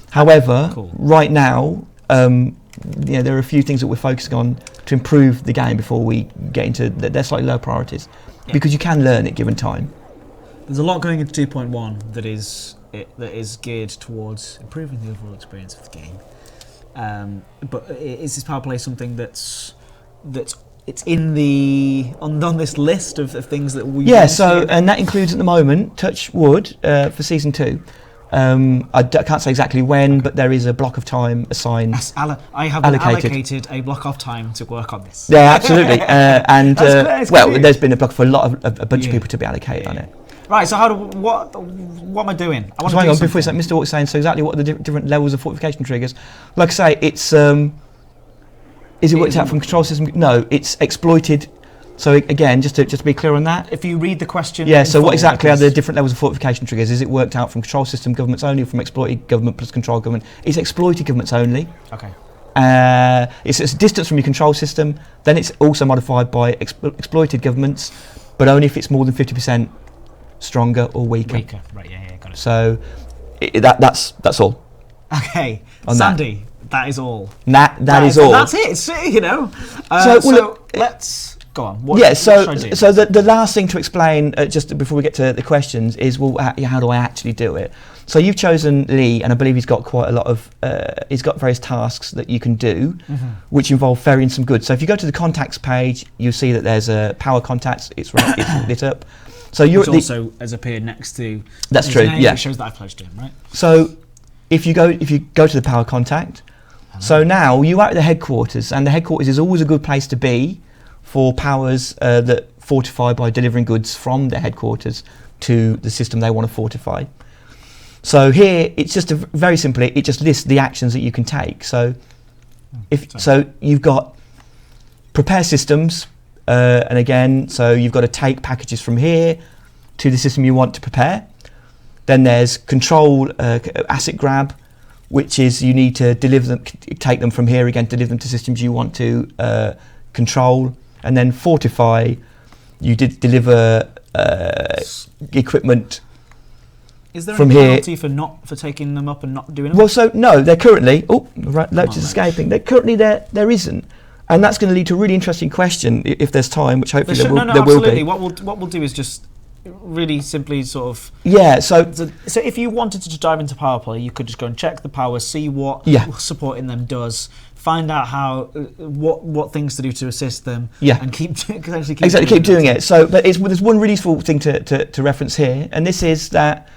However, right now, you know, there are a few things that we're focusing on to improve the game before we get into. They're slightly low priorities, because you can learn at given time. There's a lot going into 2.1 that is geared towards improving the overall experience of the game. But is this Powerplay something that's it's in on this list of things that we... Yeah, so, and that includes at the moment, touch wood, for Season 2, can't say exactly when, but there is a block of time assigned. I have been allocated a block of time to work on this. Yeah, absolutely. That's clear. there's been a block for a bunch of people to be allocated on it. Right, so what am I doing? I want so hang on, before we say, Mr. Walk's saying, so exactly what are the different levels of fortification triggers? Like I say, it's, is it worked out from control system? No, it's exploited. So again, just to be clear on that. If you read the question. Yeah, so what exactly are the different levels of fortification triggers? Is it worked out from control system governments only, or from exploited government plus control government? It's exploited governments only. Okay. It's a distance from your control system, then it's also modified by exploited governments, but only if it's more than 50% stronger or weaker. Right, yeah, got it. So that's all. Okay, Sandy, that is all. That is all. That's it, let's go on. So the last thing to explain, just before we get to the questions, is, well, how do I actually do it? So you've chosen Lee, and I believe he's got quite a lot of, he's got various tasks that you can do, which involve ferrying some goods. So if you go to the contacts page, you'll see that there's a power contacts, it's lit up. So which also has appeared next to. That's true. Name, yeah. It shows that I've pledged him, right? So if you go to the power contact, so now you are at the headquarters, and the headquarters is always a good place to be for powers that fortify by delivering goods from their headquarters to the system they want to fortify. So here it's just very simply, it just lists the actions that you can take. So so you've got prepare systems. And again, so you've got to take packages from here to the system you want to prepare. Then there's control asset grab, which is you need to deliver them, take them from here again, deliver them to systems you want to control. And then fortify, you deliver equipment. Is there from any here penalty for taking them up and not doing it? Well, so no, they're currently. Oh, Loach is escaping. They're currently there isn't. And that's going to lead to a really interesting question if there's time, which hopefully there will be. What we'll do is just really simply sort of. Yeah. So if you wanted to dive into Powerplay, you could just go and check the power, see what supporting them does, find out how what things to do to assist them, and keep doing it. So, but there's one really useful thing to reference here, and this is that.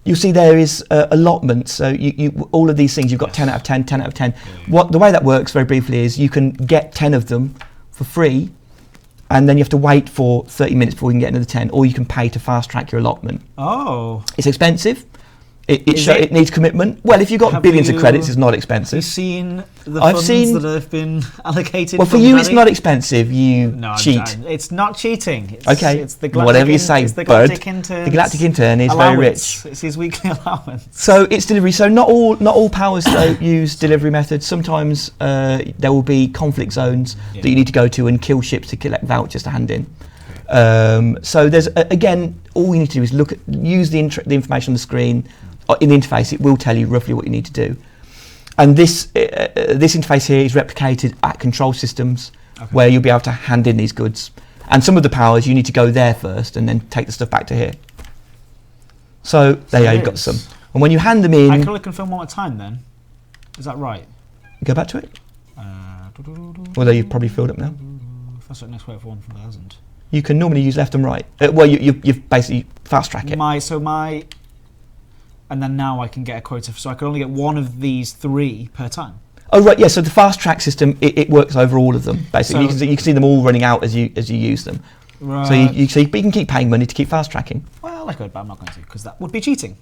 You'll see there is allotment, so you all of these things, you've got 10 out of 10, 10 out of 10. The way that works, very briefly, is you can get 10 of them for free, and then you have to wait for 30 minutes before you can get another 10, or you can pay to fast track your allotment. Oh. It's expensive. It needs commitment. Well, if you've got billions of credits, it's not expensive. Have you seen the funds that have been allocated? Well, for you, it's not expensive. You cheat. It's not cheating. It's the whatever you say, the Galactic Intern. The Galactic Intern is very rich. It's his weekly allowance. So it's delivery. So not all powers use delivery methods. Sometimes there will be conflict zones that you need to go to and kill ships to collect vouchers to hand in. So there's again, all you need to do is use the information on the screen. In the interface, it will tell you roughly what you need to do. And this interface here is replicated at control systems, where you'll be able to hand in these goods. And some of the powers, you need to go there first and then take the stuff back to here. So there you've got some. And when you hand them in... I can only confirm one more time then. Is that right? Go back to it. Although you've probably filled up now. Fast track next wait for 1,000. You can normally use left and right. You've basically fast track it. And then now I can get a quota, so I can only get one of these 3 per time. Oh right, yeah. So the fast track system, it works over all of them. Basically, so you can see them all running out as you use them. Right. So you can keep paying money to keep fast tracking. Well, I could, but I'm not going to, because that would be cheating.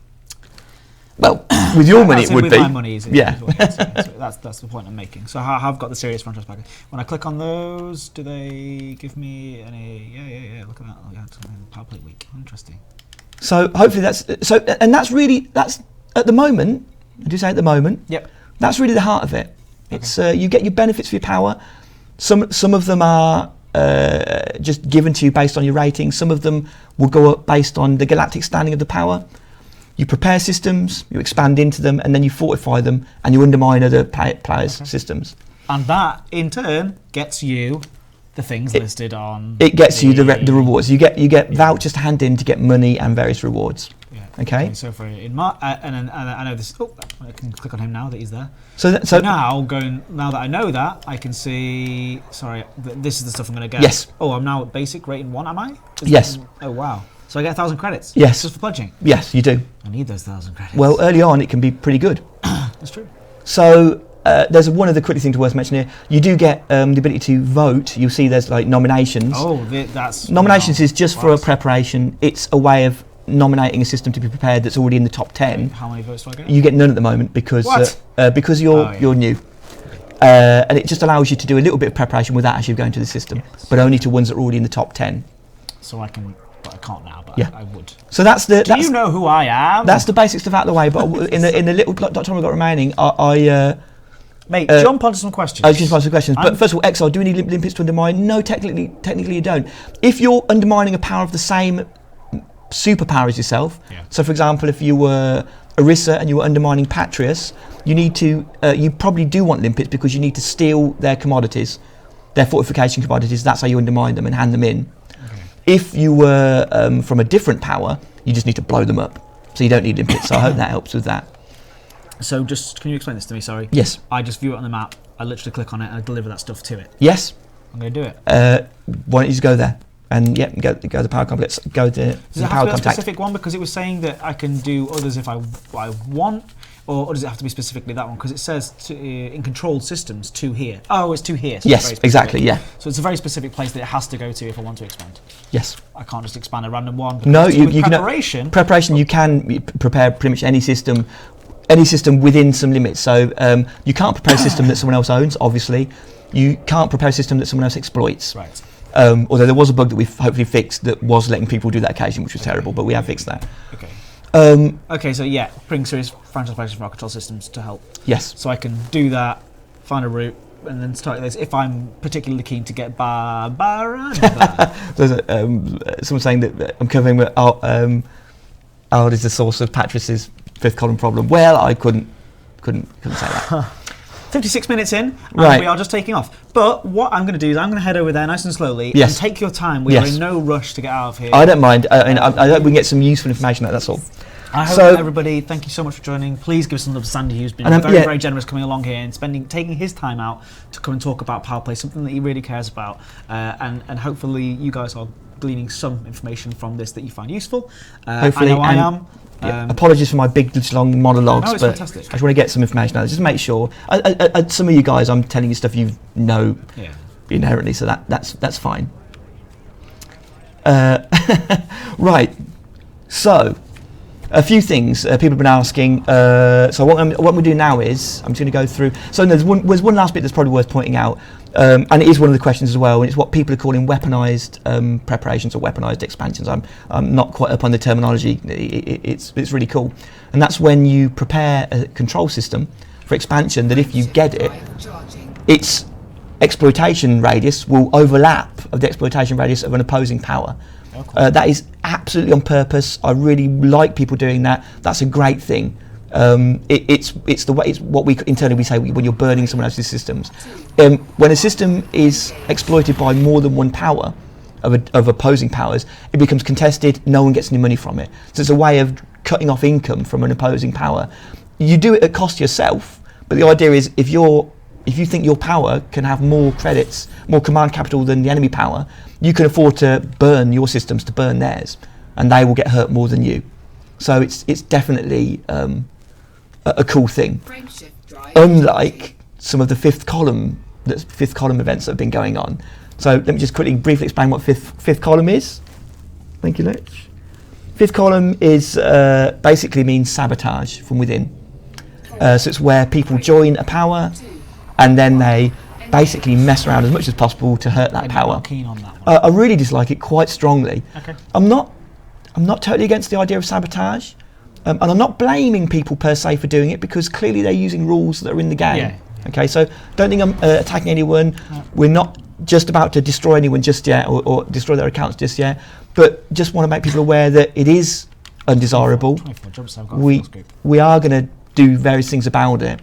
Well, with your money, it would with be. My money, so that's the point I'm making. So I've got the serious franchise package. When I click on those, do they give me any? Yeah. Look at that. Oh, yeah, Powerplay week. Interesting. So hopefully that's at the moment. I do say at the moment. Yep. That's really the heart of it. It's you get your benefits for your power. Some of them are just given to you based on your rating. Some of them will go up based on the galactic standing of the power. You prepare systems, you expand into them, and then you fortify them, and you undermine other players' systems. And that, in turn, gets you the things listed on. It gets you the rewards. You get vouchers to hand in to get money and various rewards. Yeah. Okay. So for and I know this. Oh, I can click on him now that he's there. So now that I know that, I can see. Sorry, this is the stuff I'm going to get. Yes. Oh, I'm now at basic rating 1. Am I? Yes. Oh wow. So I get 1,000 credits? Yes. Just for pledging? Yes, you do. I need those 1,000 credits. Well, early on, it can be pretty good. That's true. So there's one other quick thing worth mentioning here. You do get the ability to vote. You'll see there's like nominations. Oh, that's... Nominations is just for a preparation. It's a way of nominating a system to be prepared that's already in the top 10. How many votes do I get? You get none at the moment because you're new. And it just allows you to do a little bit of preparation without actually going to the system, but only to ones that are already in the top 10. So I can, but I can't now, but I would. So that's the. Do you know who I am? That's the basic stuff out of the way. But in the little time we've got remaining, Mate, jump onto some questions. I was just going to answer questions. But first of all, XR, do you need limpets to undermine? No, technically you don't. If you're undermining a power of the same superpower as yourself, so for example, if you were Orisa and you were undermining Patrius, you need to. You probably do want limpets because you need to steal their commodities, their fortification commodities. That's how you undermine them and hand them in. Okay. If you were from a different power, you just need to blow them up. So you don't need limpets. So I hope that helps with that. So can you explain this to me, sorry? Yes. I just view it on the map, I literally click on it and I deliver that stuff to it. Yes. I'm going to do it. Why don't you just go there? And go to the power complex, go to the power contact. Does it have to be a specific one? Because it was saying that I can do others if I want, or does it have to be specifically that one? Because it says in controlled systems, 2 here. Oh, it's 2 here. So yes, exactly, yeah. So it's a very specific place that it has to go to if I want to expand. Yes. I can't just expand a random one. No, you preparation. Preparation, you can prepare pretty much any system within some limits. So you can't prepare a system that someone else owns, obviously. You can't prepare a system that someone else exploits. Right. Although there was a bug that we've hopefully fixed that was letting people do that occasionally, which was terrible, but we have fixed that. Okay. Okay, so bring serious franchise packages from our control systems to help. Yes. So I can do that, find a route, and then start this if I'm particularly keen to get Barbaranda. There's someone saying that I'm covering with Ard is the source of Patrice's 5th column problem. Well, I couldn't say that. 56 minutes in, and right. We are just taking off. But what I'm going to do is I'm going to head over there nice and slowly and take your time. We are in no rush to get out of here. I don't mind. I hope we can get some useful information out, that's all. I hope everybody, thank you so much for joining. Please give us some love to Sandy, who's been very generous coming along here and taking his time out to come and talk about Powerplay, something that he really cares about. And hopefully you guys are gleaning some information from this that you find useful. Hopefully, I know I am. Apologies for my big, long monologues, no, it's but fantastic. I just want to get some information out. Just to make sure. Some of you guys, I'm telling you stuff you know inherently, so that's fine. Right. So, a few things people have been asking. So what we do now is I'm just going to go through. So there's one last bit that's probably worth pointing out. And it is one of the questions as well, and it's what people are calling weaponized preparations or weaponized expansions. I'm not quite up on the terminology. It's really cool, and that's when you prepare a control system for expansion that if you get it, its exploitation radius will overlap of the exploitation radius of an opposing power. That is absolutely on purpose. I really like people doing that. That's a great thing. It's what we internally say when you're burning someone else's systems. When a system is exploited by more than one power of opposing powers, it becomes contested. No one gets any money from it. So it's a way of cutting off income from an opposing power. You do it at cost to yourself, but the idea is if you think your power can have more credits, more command capital than the enemy power, you can afford to burn your systems to burn theirs, and they will get hurt more than you. So it's definitely a cool thing. Unlike some of the fifth column events that have been going on. So let me just briefly explain what fifth column is. Thank you, Lich. Fifth column is basically means sabotage from within. So it's where people join a power and then they basically mess around as much as possible to hurt that power. I'm keen on that one. I really dislike it quite strongly. Okay. I'm not totally against the idea of sabotage, and I'm not blaming people per se for doing it because clearly they're using rules that are in the game. Yeah. Okay, so don't think I'm attacking anyone. No. We're not just about to destroy anyone just yet or destroy their accounts just yet, but just want to make people aware that it is undesirable. 24 jumps, we are going to do various things about it,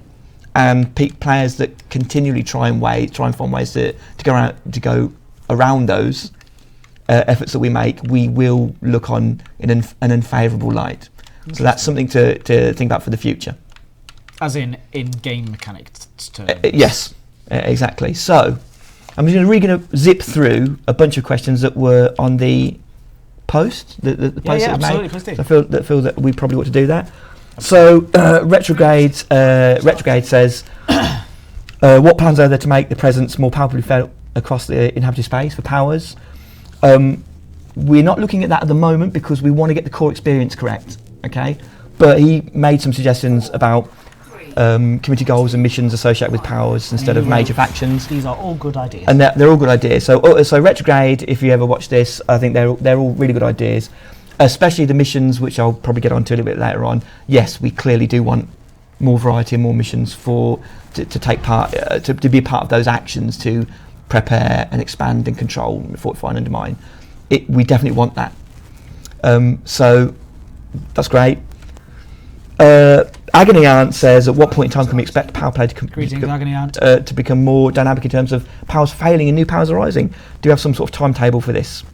and players that continually try and find ways to go around those efforts that we make, we will look on in an unfavourable light. So that's something to think about for the future. As in game mechanics terms. Yes, exactly. So I'm really going to zip through a bunch of questions that were on the post, the post that was absolutely, made. please do. So I feel that we probably ought to do that. So Retrograde says, what plans are there to make the presence more palpably felt across the inhabited space for powers? We're not looking at that at the moment because we want to get the core experience correct, okay? But he made some suggestions about community goals and missions associated with powers instead of major factions. These are all good ideas. And they're all good ideas. So Retrograde, if you ever watch this, I think they're all really good ideas, especially the missions, which I'll probably get onto a little bit later on. Yes, we clearly do want more variety and more missions to take part, to be a part of those actions to prepare and expand and control, fortify and undermine. We definitely want that. So that's great. Agony Aunt says, at what point in time can we expect Powerplay to become more dynamic in terms of powers failing and new powers arising? Do you have some sort of timetable for this?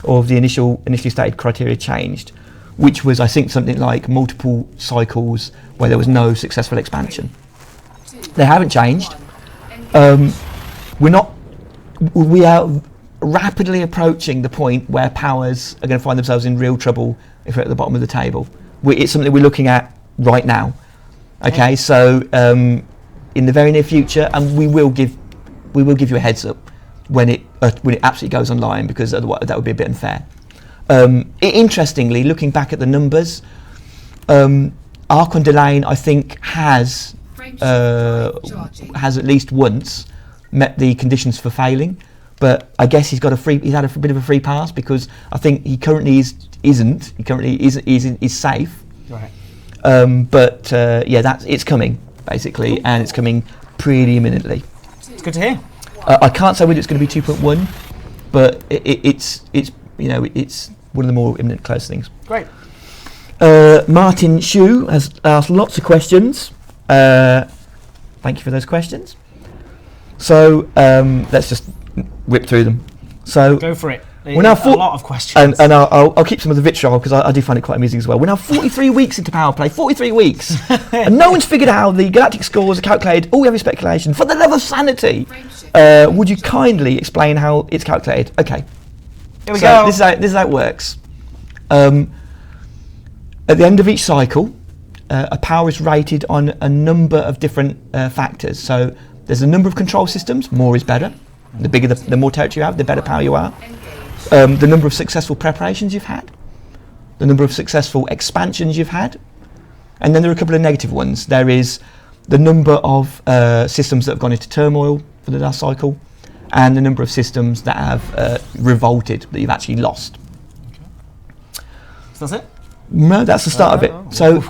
Or have the initially stated criteria changed? Which was, I think, something like multiple cycles where there was no successful expansion. They haven't changed. We are rapidly approaching the point where powers are going to find themselves in real trouble if we're at the bottom of the table. It's something we're looking at right now. Okay, so in the very near future, and we will give you a heads up when it absolutely goes online, because otherwise that would be a bit unfair. Interestingly, looking back at the numbers, Archon Delane, I think, has at least once met the conditions for failing, but I guess he's had a bit of a free pass, because I think he currently isn't. He currently is safe. Right. It's coming basically, and it's coming pretty imminently. It's good to hear. I can't say whether it's going to be 2.1, but it's one of the more imminent close things. Great. Martin Shu has asked lots of questions. Thank you for those questions. So let's just whip through them. So go for it. We're now a lot of questions. And I'll keep some of the vitriol, because I do find it quite amusing as well. We're now 43 weeks into Powerplay, 43 weeks. And no one's figured out how the galactic scores are calculated. All every speculation. For the love of sanity, would you kindly explain how it's calculated? Okay. Here we go. This is how it works. At the end of each cycle, a power is rated on a number of different factors. So there's a number of control systems. More is better. The bigger, the more territory you have, the better power you are. The number of successful preparations you've had, the number of successful expansions you've had, and then there are a couple of negative ones. There is the number of systems that have gone into turmoil for the last cycle, and the number of systems that have revolted, that you've actually lost. Okay. So that's it? No, that's the start of it. So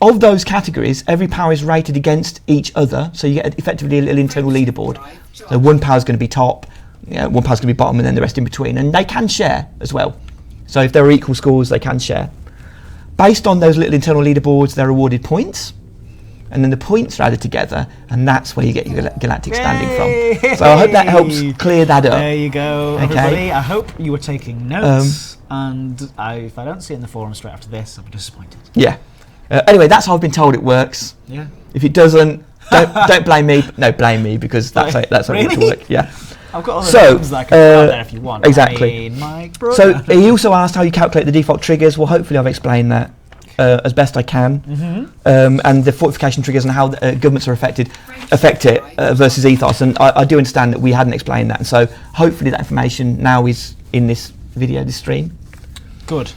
of those categories, every power is rated against each other, so you get effectively a little internal leaderboard. So one power is going to be top, one power's going to be bottom, and then the rest in between. And they can share as well. So if there are equal scores, they can share. Based on those little internal leaderboards, they're awarded points. And then the points are added together, and that's where you get your galactic standing from. So I hope that helps clear that up. There you go, okay. Everybody. I hope you were taking notes. And if I don't see it in the forum straight after this, I'll be disappointed. Yeah. Anyway, that's how I've been told it works. Yeah. If it doesn't, don't blame me. No, blame me, because that's how it will work. Yeah. I've got other things that I can put out there if you want. Exactly. So he also asked how you calculate the default triggers. Well, hopefully I've explained that as best I can. Mm-hmm. And the fortification triggers and how governments are affect it versus ethos. And I do understand that we hadn't explained that. And so hopefully that information now is in this video, this stream. Good.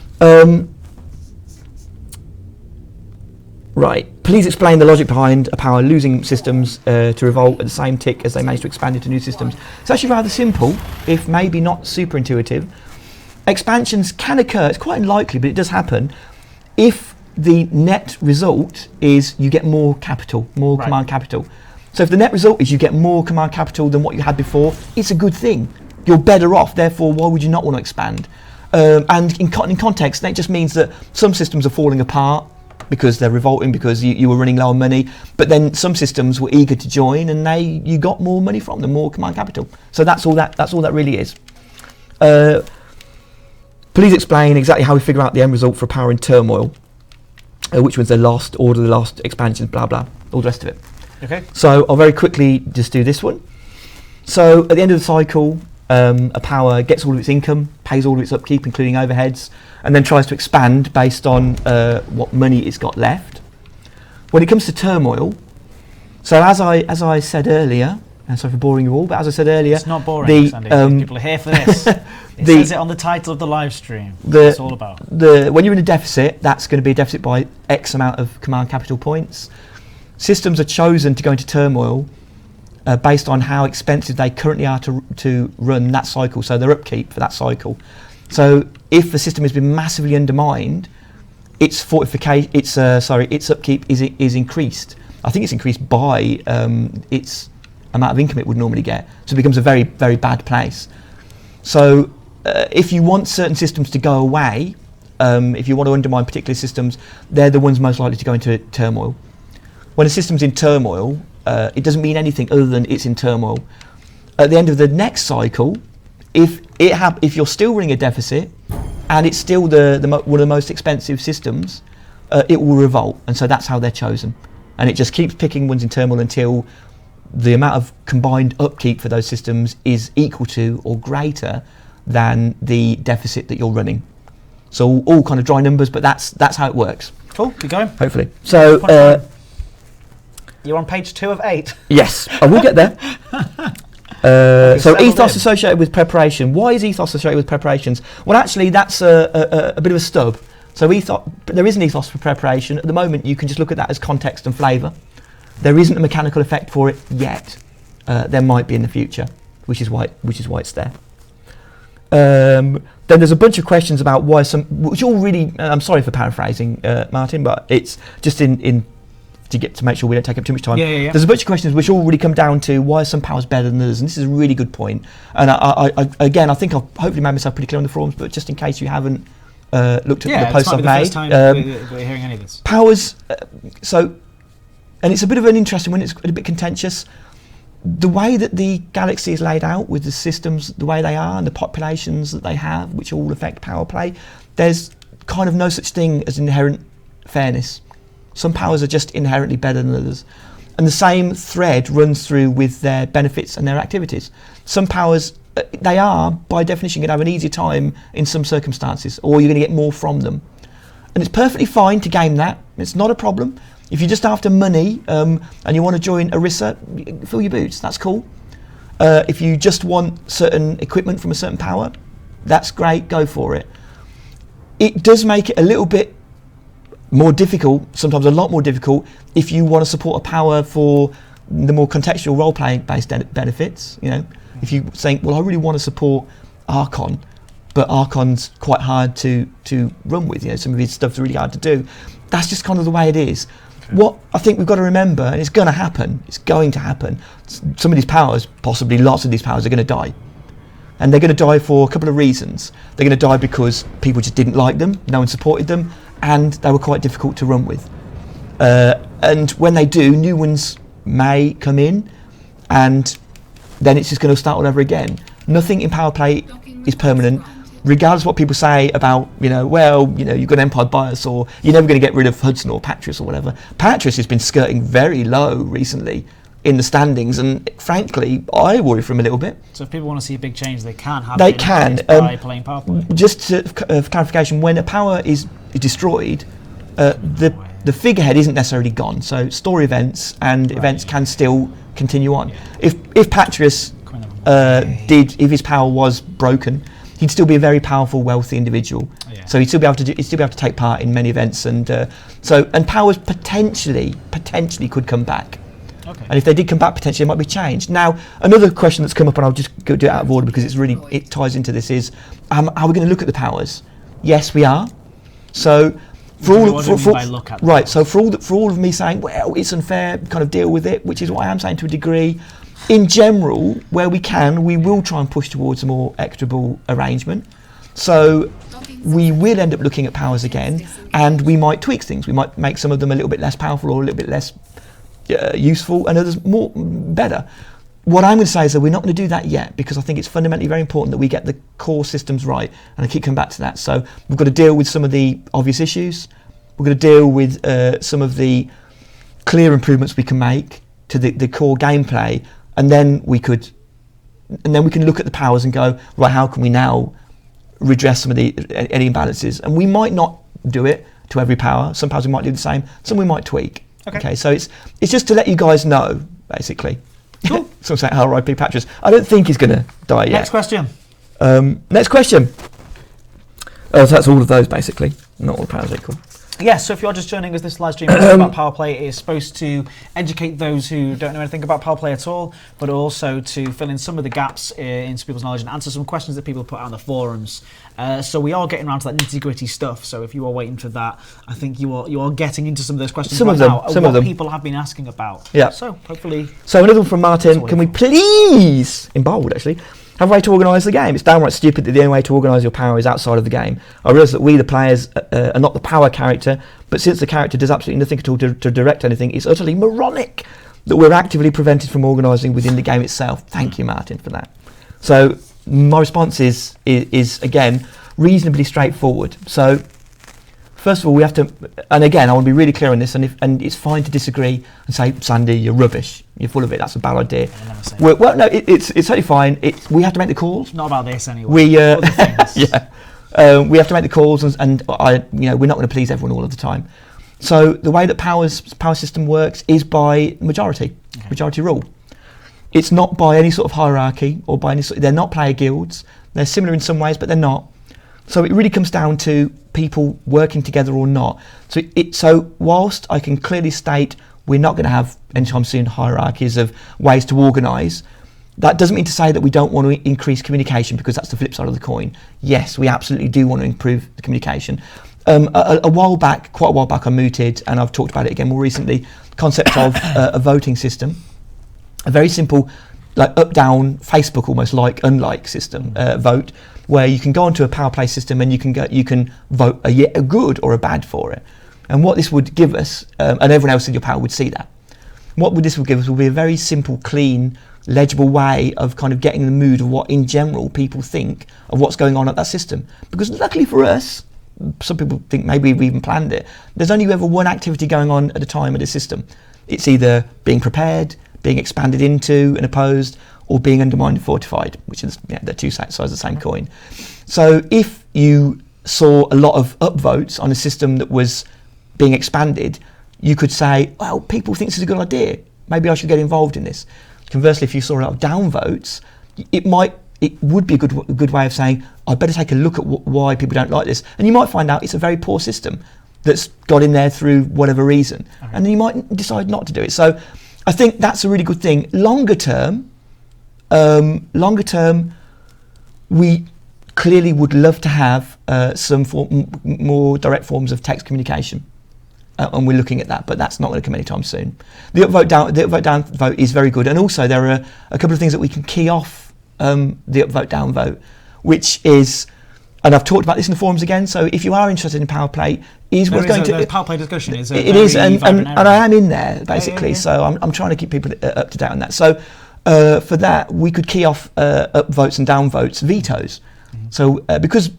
Right. Please explain the logic behind a power losing systems to revolt at the same tick as they manage to expand into new systems. It's actually rather simple, if maybe not super intuitive. Expansions can occur, it's quite unlikely, but it does happen, if the net result is you get more capital, more command capital. So if the net result is you get more command capital than what you had before, it's a good thing. You're better off, therefore why would you not want to expand? And in context, that just means that some systems are falling apart because they're revolting, because you were running low on money, but then some systems were eager to join and you got more money from them, more command capital. So that's all that really is. Please explain exactly how we figure out the end result for power in turmoil, which ones they lost, order the last expansions, blah blah, all the rest of it. Okay. So I'll very quickly just do this one. So at the end of the cycle, a power gets all of its income, pays all of its upkeep, including overheads, and then tries to expand based on what money it's got left. When it comes to turmoil, so as I said earlier, and sorry for boring you all, but as I said earlier, it's not boring, Sandy. People are here for this. It says it on the title of the live stream. It's all about. When you're in a deficit, that's going to be a deficit by X amount of command capital points. Systems are chosen to go into turmoil based on how expensive they currently are to run that cycle, so their upkeep for that cycle. So if the system has been massively undermined, its upkeep is increased. I think it's increased by its amount of income it would normally get. So it becomes a very, very bad place. So if you want certain systems to go away, if you want to undermine particular systems, they're the ones most likely to go into turmoil. When a system's in turmoil, it doesn't mean anything other than it's in turmoil. At the end of the next cycle, if you're still running a deficit and it's still one of the most expensive systems, it will revolt, and so that's how they're chosen. And it just keeps picking ones in turmoil until the amount of combined upkeep for those systems is equal to or greater than the deficit that you're running. So all kind of dry numbers, but that's how it works. Cool, keep going. Hopefully. So you're on page 2 of 8. Yes, I will get there. So ethos associated with preparation. Why is ethos associated with preparations? Well, actually, that's a bit of a stub. So there is an ethos for preparation. At the moment, you can just look at that as context and flavour. There isn't a mechanical effect for it yet. There might be in the future, which is why it's there. Then there's a bunch of questions about why which all really. I'm sorry for paraphrasing, Martin, but it's just to make sure we don't take up too much time. Yeah. There's a bunch of questions which all really come down to why are some powers better than others, and this is a really good point. And I think I've hopefully made myself pretty clear on the forums, but just in case you haven't looked at the posts I've made. First time we're hearing any of this. Powers, and it's a bit of an interesting one, it's a bit contentious. The way that the galaxy is laid out with the systems, the way they are, and the populations that they have, which all affect power play, there's kind of no such thing as inherent fairness. Some powers are just inherently better than others. And the same thread runs through with their benefits and their activities. Some powers, they are, by definition, going to have an easier time in some circumstances, or you're going to get more from them. And it's perfectly fine to game that. It's not a problem. If you're just after money and you want to join Orisa, fill your boots, that's cool. If you just want certain equipment from a certain power, that's great, go for it. It does make it a little bit more difficult, sometimes a lot more difficult, if you want to support a power for the more contextual role-playing based benefits. If you think, well, I really want to support Archon, but Archon's quite hard to run with. Some of his stuff's really hard to do. That's just kind of the way it is. Okay. What I think we've got to remember, and it's going to happen, some of these powers, possibly lots of these powers, are going to die. And they're going to die for a couple of reasons. They're going to die because people just didn't like them, no one supported them, and they were quite difficult to run with. And when they do, new ones may come in, and then it's just going to start all over again. Nothing in power play is permanent, regardless of what people say about, you've got Empire bias, or you're never going to get rid of Hudson or Patris or whatever. Patris has been skirting very low recently in the standings, and frankly, I worry for him a little bit. So if people want to see a big change, they can have they can by playing power play. Just for clarification, when a power is destroyed, the figurehead isn't necessarily gone. So story events and events can still continue on. Yeah. If Patris if his power was broken, he'd still be a very powerful, wealthy individual. Oh, yeah. So he'd still be able to take part in many events, and powers potentially could come back. Okay. And if they did come back, potentially it might be changed. Now, another question that's come up, and I'll just go do it out of order because it ties into this, is are we going to look at the powers? Yes, we are. So for all of me saying, well, it's unfair, kind of deal with it, which is what I am saying to a degree. In general, where we can, we will try and push towards a more equitable arrangement. So we will end up looking at powers again, and we might tweak things. We might make some of them a little bit less powerful or a little bit less useful, and others better. What I'm going to say is that we're not going to do that yet, because I think it's fundamentally very important that we get the core systems right, and I keep coming back to that. So we've got to deal with some of the obvious issues. We're going to deal with some of the clear improvements we can make to the core gameplay, and then we could then we can look at the powers and go, right, how can we now redress some of any imbalances? And we might not do it to every power. Some powers we might do the same. Some we might tweak. Okay, so it's just to let you guys know, basically. Cool. Someone saying, R.I.P. Patras. I don't think he's going to die yet. Next question. Next question. Oh, so that's all of those, basically. Not all powers equal. Yes, so if you're just joining us, this live stream is about Powerplay. It is supposed to educate those who don't know anything about Powerplay at all, but also to fill in some of the gaps into people's knowledge and answer some questions that people put out on the forums. So we are getting around to that nitty-gritty stuff. So if you are waiting for that, I think you are getting into some of those questions some right of them, now. Some of them people have been asking about. Yeah. So hopefully. So another one from Martin. Can we please, in bold actually, have a way to organise the game? It's downright stupid that the only way to organise your power is outside of the game. I realise that we, the players, are not the power character, but since the character does absolutely nothing at all to direct anything, it's utterly moronic that we're actively prevented from organising within the game itself. Thank you, Martin, for that. So my response is again, reasonably straightforward. So first of all, we have to, and again, I want to be really clear on this, and it's fine to disagree and say, Sandy, you're rubbish, you're full of it, that's a bad idea. Well, no, it's totally fine. We have to make the calls. Not about this anyway. We we have to make the calls, and we're not going to please everyone all of the time. So the way that power system works is by majority rule. It's not by any sort of hierarchy or by any they're not player guilds. They're similar in some ways, but they're not. So it really comes down to people working together or not. So whilst I can clearly state we're not going to have anytime soon hierarchies of ways to organise, that doesn't mean to say that we don't want to increase communication, because that's the flip side of the coin. Yes, we absolutely do want to improve the communication. Quite a while back, I mooted, and I've talked about it again more recently, the concept of a voting system. A very simple, like up-down, Facebook almost unlike system vote, where you can go onto a Powerplay system and you can vote a good or a bad for it. And what this would give us, and everyone else in your power would see that, this would give us would be a very simple, clean, legible way of kind of getting the mood of what in general people think of what's going on at that system. Because luckily for us, some people think maybe we've even planned it, there's only ever one activity going on at a time at a system. It's either being prepared, being expanded into and opposed, or being undermined and fortified, which is the two sides of the same coin. So if you saw a lot of upvotes on a system that was being expanded, you could say, well, people think this is a good idea, maybe I should get involved in this. Conversely, if you saw a lot of downvotes, it would be a good way of saying, I better take a look at why people don't like this. And you might find out it's a very poor system that's got in there through whatever reason. Okay. And then you might decide not to do it. So I think that's a really good thing. Longer term, we clearly would love to have some more direct forms of text communication. And we're looking at that, but that's not going to come anytime soon. The upvote down vote is very good, and also there are a couple of things that we can key off the upvote down vote, which is, and I've talked about this in the forums again. So if you are interested in Powerplay, Powerplay discussion is it is, and I am in there basically. Yeah. So I'm trying to keep people up to date on that. So for that, we could key off upvotes and downvotes, vetoes. So because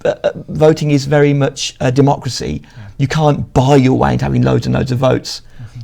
voting is very much a democracy, you can't buy your way into having loads and loads of votes.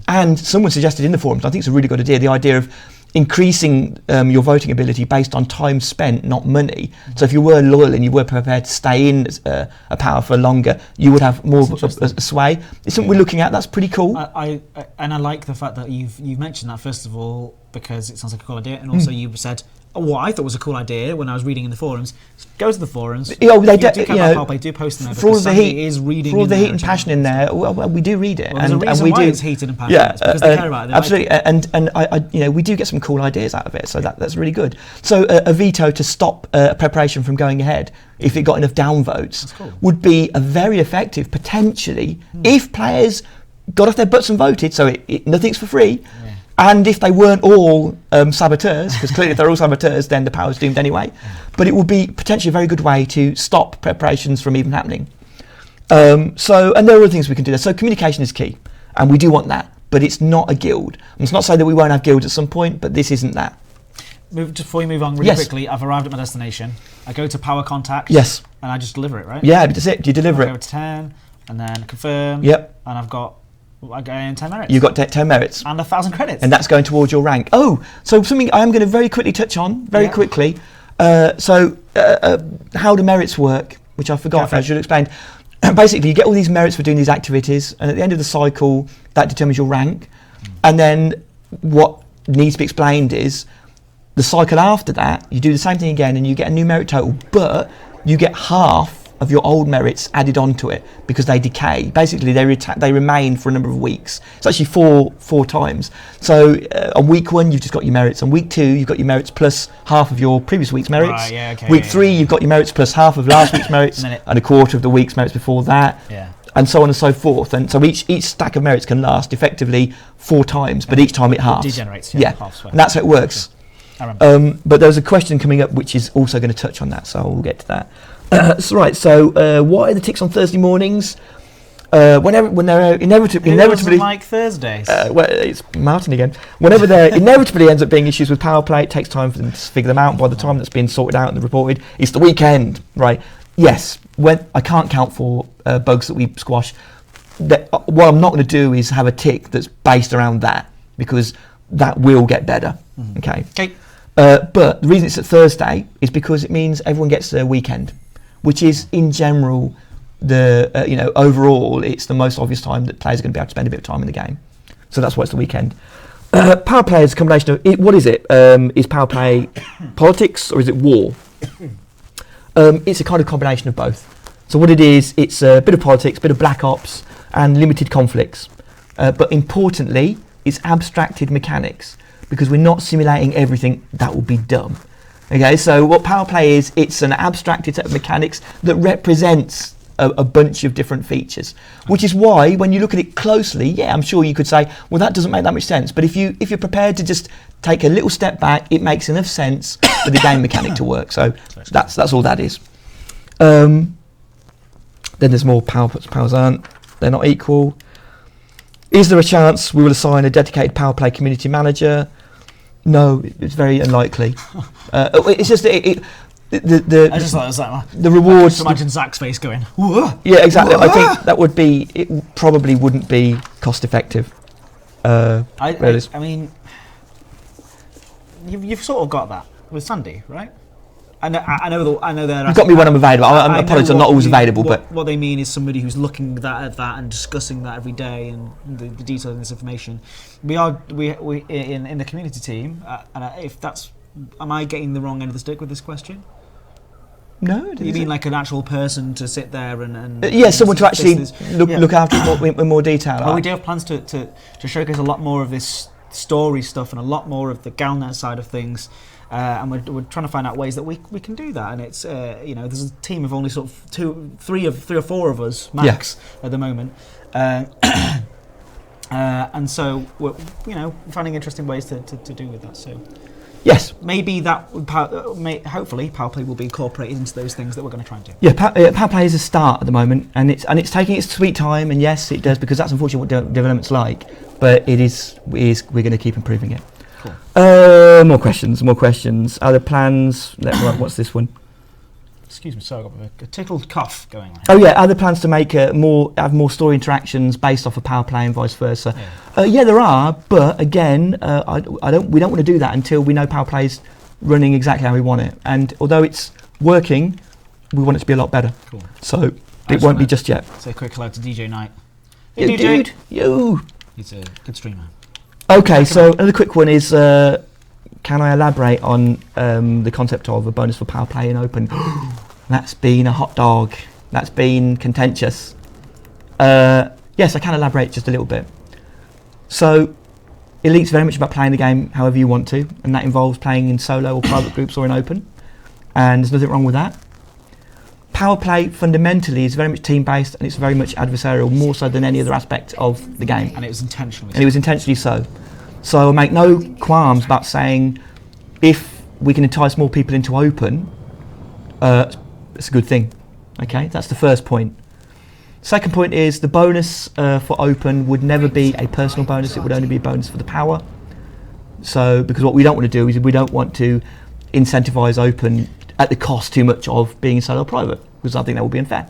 And someone suggested in the forums, I think it's a really good idea, the idea of increasing your voting ability based on time spent, not money. So if you were loyal and you were prepared to stay in a power for longer, you would have more of a sway. It's something we're looking at. That's pretty cool. I like the fact that you've mentioned that, first of all, because it sounds like a cool idea, and also you said what I thought was a cool idea when I was reading in the forums. Go to the forums. Powerplay, do post them there, for all the heat, is reading. For all the heat and passion in there, well, we do read it, and we do. It's heated and passionate. Yeah, because they care about it. Absolutely, and I we do get some cool ideas out of it. So that's really good. So a veto to stop preparation from going ahead, if it got enough downvotes, would be a very effective potentially if players got off their butts and voted. So nothing's for free. Yeah. And if they weren't all saboteurs, because clearly if they're all saboteurs, then the power's doomed anyway. But it would be potentially a very good way to stop preparations from even happening. And there are other things we can do there. So communication is key, and we do want that. But it's not a guild. And it's not saying that we won't have guilds at some point, but this isn't that. Before you move on really quickly, I've arrived at my destination. I go to power contact. Yes. And I just deliver it, right? Yeah, that's it. You deliver it. I go to 10, and then confirm. Yep. And I gain 10 merits. You've got 10 merits. And 1,000 credits. And that's going towards your rank. Oh, so something I am going to very quickly touch on, quickly. How do merits work, which I forgot, I should explain. Basically, you get all these merits for doing these activities, and at the end of the cycle, that determines your rank. And then what needs to be explained is the cycle after that, you do the same thing again, and you get a new merit total, but you get half of your old merits added onto it because they decay. Basically, they remain for a number of weeks. It's actually four times. So on week 1, you've just got your merits. On week 2, you've got your merits plus half of your previous week's merits. Right, yeah, okay, week 3, you've got your merits plus half of last week's merits and a quarter of the week's merits before that. Yeah. And so on and so forth. And so each stack of merits can last effectively 4 times, but each time it halves. It degenerates, halves. And that's how it works. But there's a question coming up which is also going to touch on that, so we'll get to that. So what are the ticks on Thursday mornings? When they're inevitably like Thursdays. Well, it's Martin again. Whenever there inevitably ends up being issues with Powerplay, it takes time for them to figure them out. By the time that's been sorted out and reported, it's the weekend, right? Yes, when I can't count for bugs that we squash. What I'm not going to do is have a tick that's based around that, because that will get better. Okay. But the reason it's at Thursday is because it means everyone gets their weekend, which is in general overall it's the most obvious time that players are going to be able to spend a bit of time in the game. So that's why it's the weekend. Powerplay is a combination of what is it? Is Powerplay politics or is it war? It's a kind of combination of both. So what it is, it's a bit of politics, a bit of black ops, and limited conflicts. But importantly, it's abstracted mechanics, because we're not simulating everything. That would be dumb. Okay, so what Powerplay is, it's an abstracted set of mechanics that represents a bunch of different features, which is why when you look at it closely, I'm sure you could say, well, that doesn't make that much sense. But if you're prepared to just take a little step back, it makes enough sense for the game mechanic to work. So that's all that is. Then there's more powers aren't. They're not equal. Is there a chance we will assign a dedicated Powerplay community manager? No, it's very unlikely. It's just I just thought it was like the rewards. Just imagine Zach's face going. Whoa. Yeah, exactly. I think that would be. It probably wouldn't be cost effective. I mean, you've sort of got that with Sandy, right? I know they're. You've got me when I'm available. I apologise, I'm not always available, but what they mean is somebody who's looking at that and discussing that every day and the details of this information. We in the community team, and if that's, am I getting the wrong end of the stick with this question? No. You mean like an actual person to sit there and someone to actually look after it in more detail. Well, we do have plans to showcase a lot more of this story stuff and a lot more of the Galnet side of things. And we're trying to find out ways that we can do that, and it's there's a team of only sort of three or four of us max at the moment, and so we're finding interesting ways to do with that. So yes, maybe that hopefully Powerplay will be incorporated into those things that we're going to try and do. Yeah, Powerplay is a start at the moment, and it's taking its sweet time, and yes, it does, because that's unfortunately what development's like. But we're going to keep improving it. Cool. More questions. Other plans? What's this one? Excuse me, sorry, I've got a tickled cough going on. Oh yeah, other plans to make have more story interactions based off of Powerplay and vice versa. Yeah, there are, but again, we don't want to do that until we know Powerplay's running exactly how we want it. And although it's working, we want it to be a lot better. Cool. So it won't be just yet. Say a quick hello to DJ Knight. Hey, DJ. Dude, yo. He's a good streamer. Okay, so another quick one is, can I elaborate on the concept of a bonus for Powerplay in Open? That's been a hot dog. That's been contentious. Yes, I can elaborate just a little bit. So, Elite's very much about playing the game however you want to, and that involves playing in solo or private groups or in Open, and there's nothing wrong with that. Powerplay fundamentally is very much team-based, and it's very much adversarial, more so than any other aspect of the game. And it was intentionally. And it was intentionally so. So I make no qualms about saying, if we can entice more people into Open, it's a good thing. Okay, that's the first point. Second point is the bonus for Open would never be a personal bonus. It would only be a bonus for the power. So, because what we don't want to do is we don't want to incentivise Open at the cost too much of being in solo or private, because I think that would be unfair.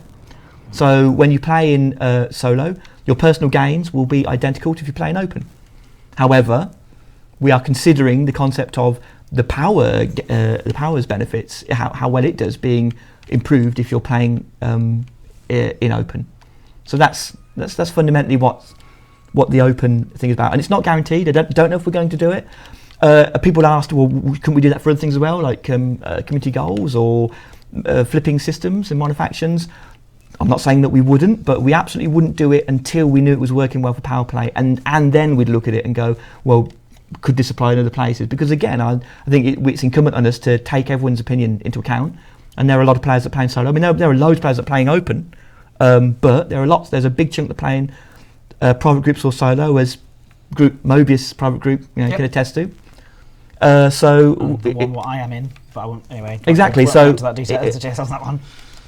So when you play in solo, your personal gains will be identical to if you play in Open. However, we are considering the concept of the power's benefits, how well it does, being improved if you're playing in open. So that's fundamentally what the open thing is about, and it's not guaranteed. I don't know if we're going to do it. People asked, well, couldn't we do that for other things as well, like community goals or flipping systems in minor factions? I'm not saying that we wouldn't, but we absolutely wouldn't do it until we knew it was working well for Powerplay, and then we'd look at it and go, well, could this apply in other places? Because again, I think it's incumbent on us to take everyone's opinion into account, and there are a lot of players that play in solo. I mean, there are loads of players that are playing open, but there's a big chunk that play in private groups or solo, as Mobius private group can attest to. What I am in, but I won't anyway. Exactly. So to that detail, on that one.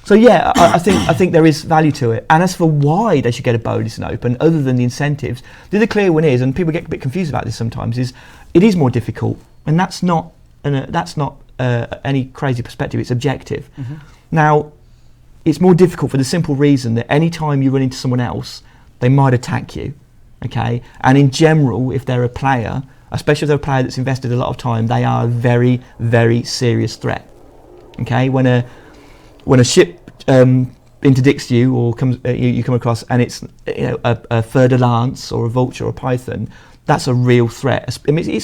So yeah, I think there is value to it. And as for why they should get a bonus in open, other than the incentives, the other clear one is, and people get a bit confused about this sometimes, is it is more difficult, and that's not any crazy perspective. It's objective. Mm-hmm. Now, it's more difficult for the simple reason that any time you run into someone else, they might attack you. Okay, and in general, if they're a player, especially if they're a player that's invested a lot of time, they are a very, very serious threat. Okay, when a ship interdicts you or you come across, and it's a fer-de-lance or a vulture or a python, that's a real threat. I mean,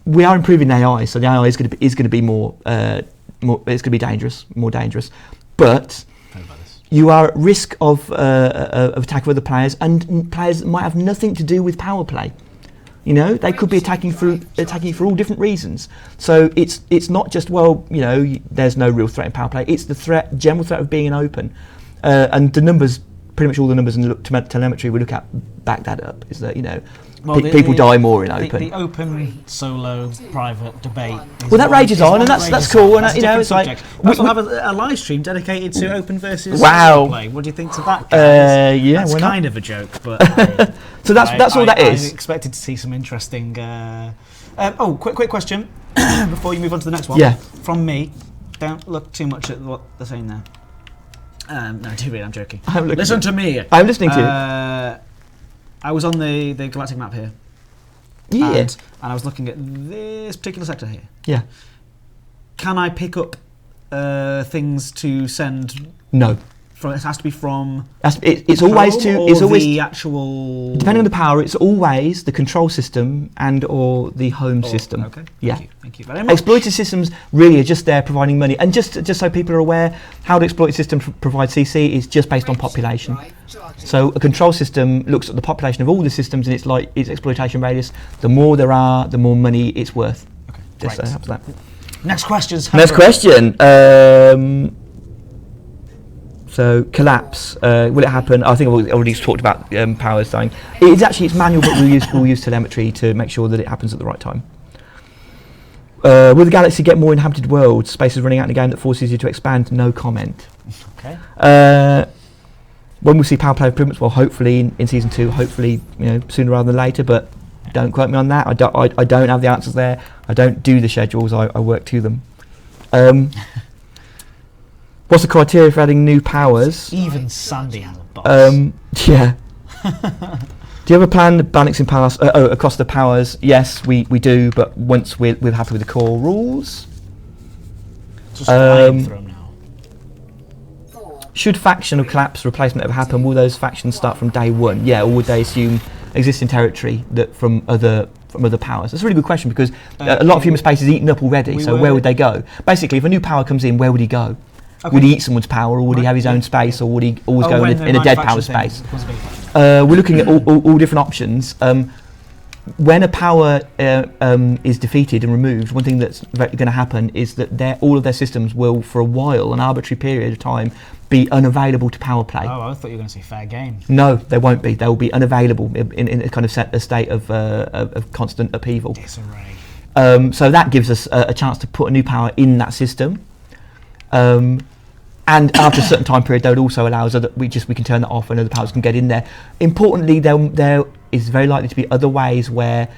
we are improving AI, so the AI is going to be more it's going to be dangerous, more dangerous, but you are at risk of attack of other players, and players that might have nothing to do with Powerplay. They could be attacking for all different reasons. So it's not just, there's no real threat in Powerplay. It's the general threat of being in open. And the numbers, pretty much all the numbers in the telemetry we look at back that up, is that, people die more in open. The open solo private debate. Well, that rages on, and that's cool. And it's like we'll have a live stream dedicated to open versus Play. What do you think to that? That's why not? Kind of a joke, but so that's all that is. I expected to see some interesting. Quick question before you move on to the next one. Yeah. From me, don't look too much at what they're saying there. No, do read. I'm joking. Listen to me. I'm listening to you. I was on the galactic map here. Yeah. And I was looking at this particular sector here. Yeah. Can I pick up things to send? No. It has to be from. It's always the actual. Depending on the power, it's always the control system or the home system. Okay. Yeah. Thank you very much. Exploited systems really are just there providing money, and just so people are aware, how the exploited system provides CC is just based on population. So a control system looks at the population of all the systems, and it's like its exploitation radius. The more there are, the more money it's worth. Okay. Just so that. Next question. So collapse, will it happen? I think I've already talked about powers dying. It's manual, but we'll use telemetry to make sure that it happens at the right time. Will the galaxy get more inhabited worlds? Space is running out in a game that forces you to expand. No comment. Okay. When we'll see Powerplay improvements, well, hopefully in season 2, hopefully sooner rather than later. But don't quote me on that. I don't have the answers there. I don't do the schedules. I work to them. What's the criteria for adding new powers? Even Sandy has a box. Yeah. Do you have a plan balancing powers across the powers? Yes, we do, but once we're happy with the core rules. Just flying through them now. Should faction or collapse replacement ever happen, will those factions start from day one? Yeah, or would they assume existing territory that from other powers? That's a really good question, because a lot of human space is eaten up already, so where would they go? Basically, if a new power comes in, where would he go? Okay. Would he eat someone's power, or would he have his own space, or would he always go in a dead power space? We're looking at all different options. When a power is defeated and removed, one thing that's going to happen is that all of their systems will, for a while, an arbitrary period of time, be unavailable to Powerplay. Oh, I thought you were going to say fair game. No, they won't be. They'll be unavailable in a kind of a state of constant upheaval. Disarray. So that gives us a chance to put a new power in that system. And after a certain time period, that also allows we can turn that off and other powers can get in there. Importantly, there is very likely to be other ways where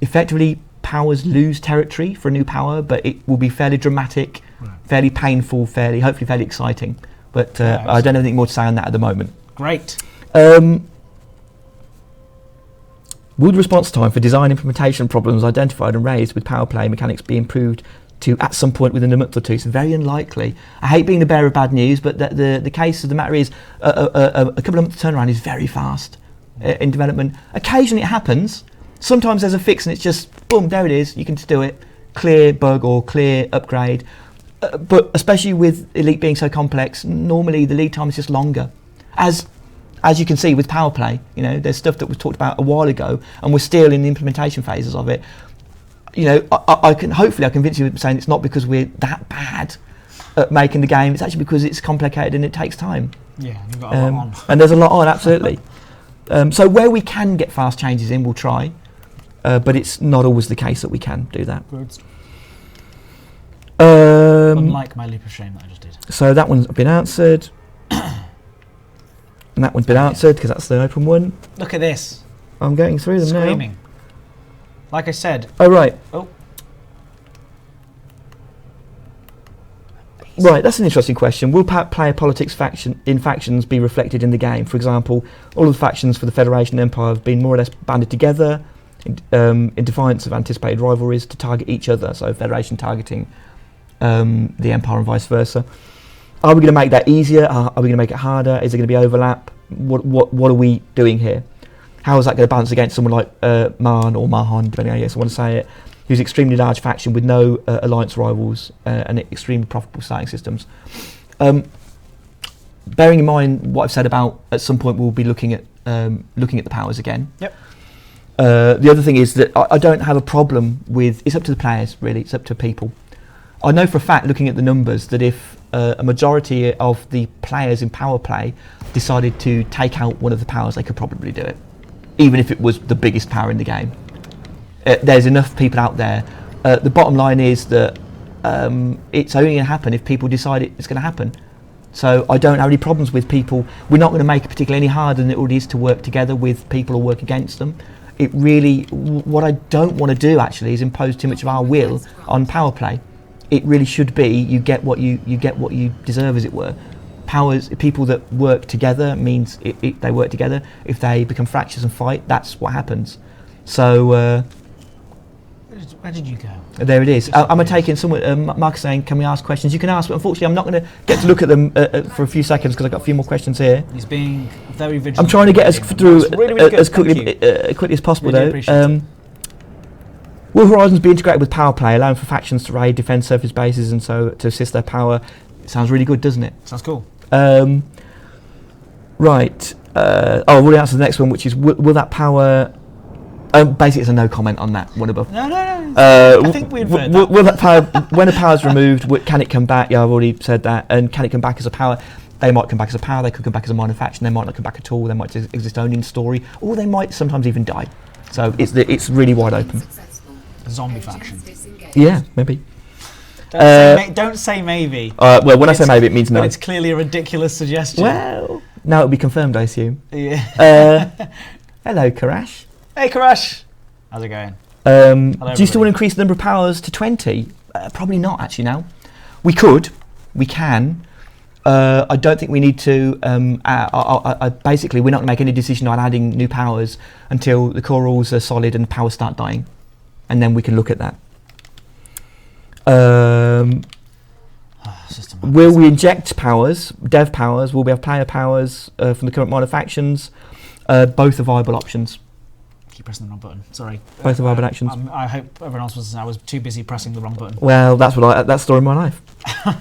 effectively powers lose territory for a new power, but it will be fairly dramatic, fairly painful, hopefully fairly exciting. But I don't have anything more to say on that at the moment. Great. Would response time for design implementation problems identified and raised with Powerplay mechanics be improved to at some point within a month or two? It's very unlikely. I hate being the bearer of bad news, but the case of the matter is a couple of months turnaround is very fast in development. Occasionally it happens. Sometimes there's a fix and it's just, boom, there it is. You can just do it. Clear bug or clear upgrade. But especially with Elite being so complex, normally the lead time is just longer. As you can see with Powerplay, you know, there's stuff that was talked about a while ago and we're still in the implementation phases of it. You know, I can hopefully convince you of saying it's not because we're that bad at making the game. It's actually because it's complicated and it takes time. Yeah, you've got a lot on. And there's a lot on, absolutely. So where we can get fast changes in, we'll try. But it's not always the case that we can do that. Good. Unlike my leap of shame that I just did. So that one's been answered. And that one's been answered because that's the open one. Look at this. I'm going through them Screaming. now. Like I said. Oh, right. Oh. Right, that's an interesting question. Will player politics in factions be reflected in the game? For example, all of the factions for the Federation and Empire have been more or less banded together in defiance of anticipated rivalries to target each other. So Federation targeting the Empire and vice versa. Are we going to make that easier? Are we going to make it harder? Is there going to be overlap? What are we doing here? How is that going to balance against someone like Marn or Mahan, depending on how you want to say it, who's an extremely large faction with no alliance rivals and extremely profitable starting systems? Bearing in mind what I've said about at some point we'll be looking at the powers again. Yep. The other thing is that I don't have a problem with, it's up to the players really, it's up to people. I know for a fact, looking at the numbers, that if a majority of the players in Powerplay decided to take out one of the powers, they could probably do it, even if it was the biggest power in the game. There's enough people out there. The bottom line is that it's only going to happen if people decide it's going to happen. So I don't have any problems with people. We're not going to make it particularly any harder than it already is to work together with people or work against them. It really, what I don't want to do actually is impose too much of our will on Powerplay. It really should be you get what you deserve, as it were. People that work together means they work together. If they become fractures and fight, that's what happens. So where did you go? There it is. I'm taking someone. Mark is saying, can we ask questions? You can ask, but unfortunately, I'm not going to get to look at them for a few seconds because I've got a few more questions here. He's being very vigilant. I'm trying to get us through really as quickly as possible, really though. Will Horizons be integrated with Powerplay, allowing for factions to raid, defend surface bases, and so to assist their power? It sounds really good, doesn't it? Sounds cool. Right. I've already answered the next one, which is will that power? Basically, it's a no comment on that one above. No. I think we've heard that. Will that power, when a power is removed, can it come back? Yeah, I've already said that. And can it come back as a power? They might come back as a power. They could come back as a minor faction. They might not come back at all. They might exist only in story, or they might sometimes even die. So it's really wide open. Zombie faction. Yeah, maybe. Don't say maybe. Well, when I say maybe, it means no. But it's clearly a ridiculous suggestion. Well, now it'll be confirmed, I assume. Yeah. Hello, Karash. Hey, Karash. How's it going? Do you still want to increase the number of powers to 20? Probably not, actually, now. We could. We can. I don't think we need to. Basically, we're not going to make any decision on adding new powers until the core rules are solid and powers start dying. And then we can look at that. Will we inject powers, dev powers? Will we have player powers from the current minor factions? Both are viable options. Keep pressing the wrong button. Sorry. Both are viable actions. I hope everyone else was. I was too busy pressing the wrong button. Well, that's that's the story of my life.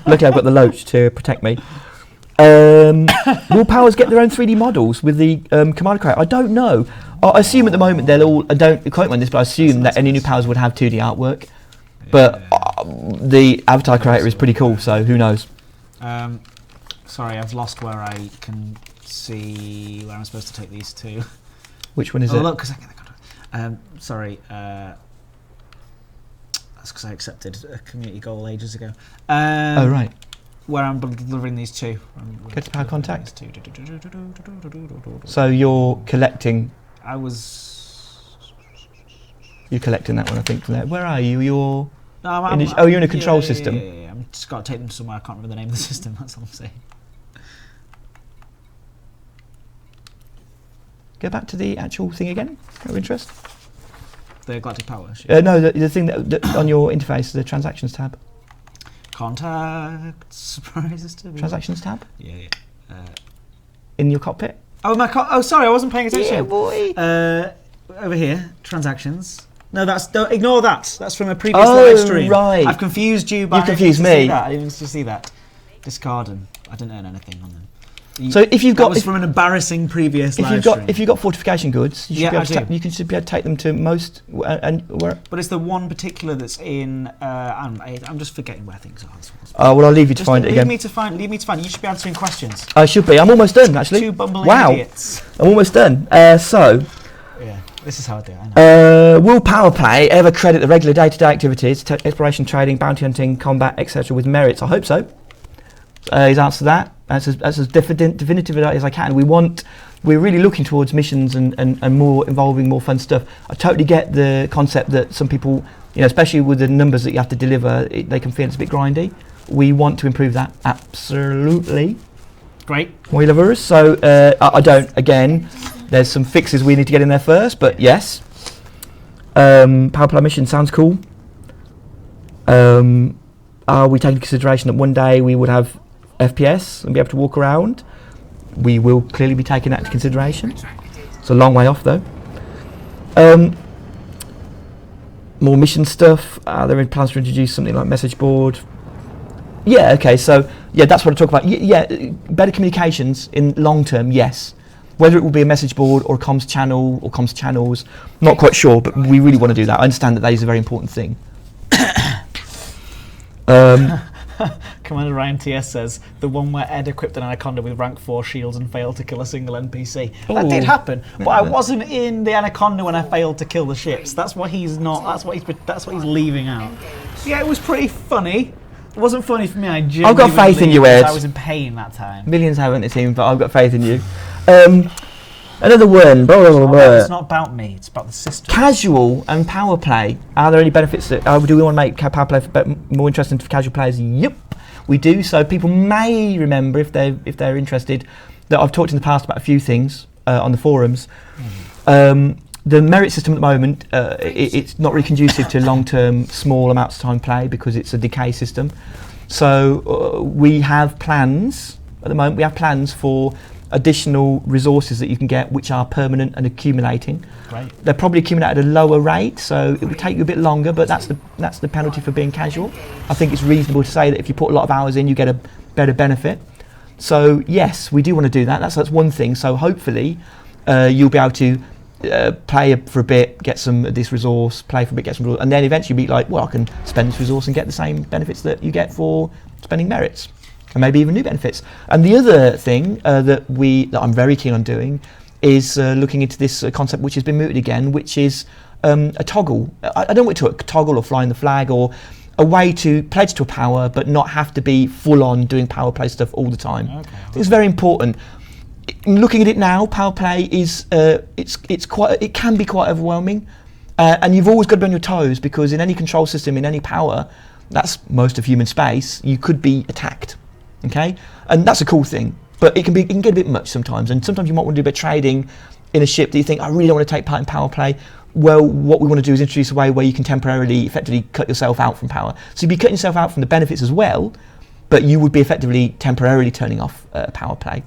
Luckily, I've got the Loach to protect me. Will powers get their own 3D models with the Commander Creator? I don't know. I assume at the moment they'll all. I don't quote me on this, but I assume that any new powers would have 2D artwork. But the Avatar Creator is pretty cool, so who knows? Sorry, I've lost where I can see where I'm supposed to take these to. Which one is it? Oh, look, because sorry. That's because I accepted a community goal ages ago. Oh, right. Where I'm delivering these two. Get to power contact. So you're collecting. You're collecting that one, I think. From there. Where are you? You're. No, you're in a control system. Yeah. I'm just got to take them somewhere. I can't remember the name of the system. That's all I'm saying. Go back to the actual thing again. Of interest. The Galactic Power. No, the thing that on your interface, the transactions tab. Contact surprises to me. Transactions tab. Yeah. In your cockpit. Oh, sorry, I wasn't paying attention. Yeah, boy. Over here, transactions. No, don't ignore that. That's from a previous live stream. Right. I've confused you. You confused me. I didn't see that. Discard them. I didn't earn anything on them. So if you've got, that was from an embarrassing previous live stream. If you've got fortification goods, you should be able to take them to most. But it's the one particular that's in. I'm just forgetting where things are. Oh well, I'll leave you to find it again. Leave me to find. You should be answering questions. I should be. I'm almost done actually. Two bumbling idiots. I'm almost done. Yeah, this is how I do it. I know. Will Powerplay ever credit the regular day-to-day activities, exploration, trading, bounty hunting, combat, etc., with merits? I hope so. He's answered that. That's as definitive as I can. We're really looking towards missions and more involving more fun stuff. I totally get the concept that some people, especially with the numbers that you have to deliver, they can feel it's a bit grindy. We want to improve that, absolutely. Great. We love us. So I don't. Again, there's some fixes we need to get in there first. But yes, Powerplay mission sounds cool. Are we taking into consideration that one day we would have FPS and be able to walk around? We will clearly be taking that into consideration. It's a long way off though. More mission stuff. Are there any plans to introduce something like message board? Yeah, okay, so yeah, that's what I talk about. Better communications in long term, yes. Whether it will be a message board or a comms channel or comms channels, not quite sure, but we really want to do that. I understand that is a very important thing. Commander Ryan TS says, the one where Ed equipped an Anaconda with rank 4 shields and failed to kill a single NPC. Ooh. That did happen, but I wasn't in the Anaconda when I failed to kill the ships. That's what he's not, that's what he's leaving out. Yeah, it was pretty funny. It wasn't funny for me, I've got faith in you, Ed. I was in pain that time. Millions haven't, it seems, but I've got faith in you. Another one. It's not about me, it's about the system. Casual and power play. Are there any benefits that do we want to make power play more interesting for casual players? Yep, we do. So people may remember if they're interested that I've talked in the past about a few things on the forums. The merit system at the moment, it's not really conducive to long-term, small amounts of time play because it's a decay system. So we have plans at the moment. We have plans for additional resources that you can get which are permanent and accumulating. Right. They're probably accumulate at a lower rate, so it would take you a bit longer, but that's the penalty for being casual. I think it's reasonable to say that if you put a lot of hours in, you get a better benefit. So yes, we do want to do that. That's one thing. So hopefully you'll be able to play for a bit, get some of this resource, play for a bit, get some resource, and then eventually be like, well, I can spend this resource and get the same benefits that you get for spending merits. And maybe even new benefits. And the other thing that I'm very keen on doing is looking into this concept which has been mooted again, which is a toggle. I don't want to a toggle or flying the flag or a way to pledge to a power but not have to be full on doing power play stuff all the time. Okay. I think it's very important. Looking at it now, power play is it can be quite overwhelming, and you've always got to be on your toes because in any control system, in any power, that's most of human space, you could be attacked. Okay, and that's a cool thing, but it can get a bit much sometimes, and sometimes you might want to do a bit of trading in a ship that you think, I really don't want to take part in power play. Well, what we want to do is introduce a way where you can temporarily, effectively cut yourself out from power. So you'd be cutting yourself out from the benefits as well, but you would be effectively temporarily turning off power play.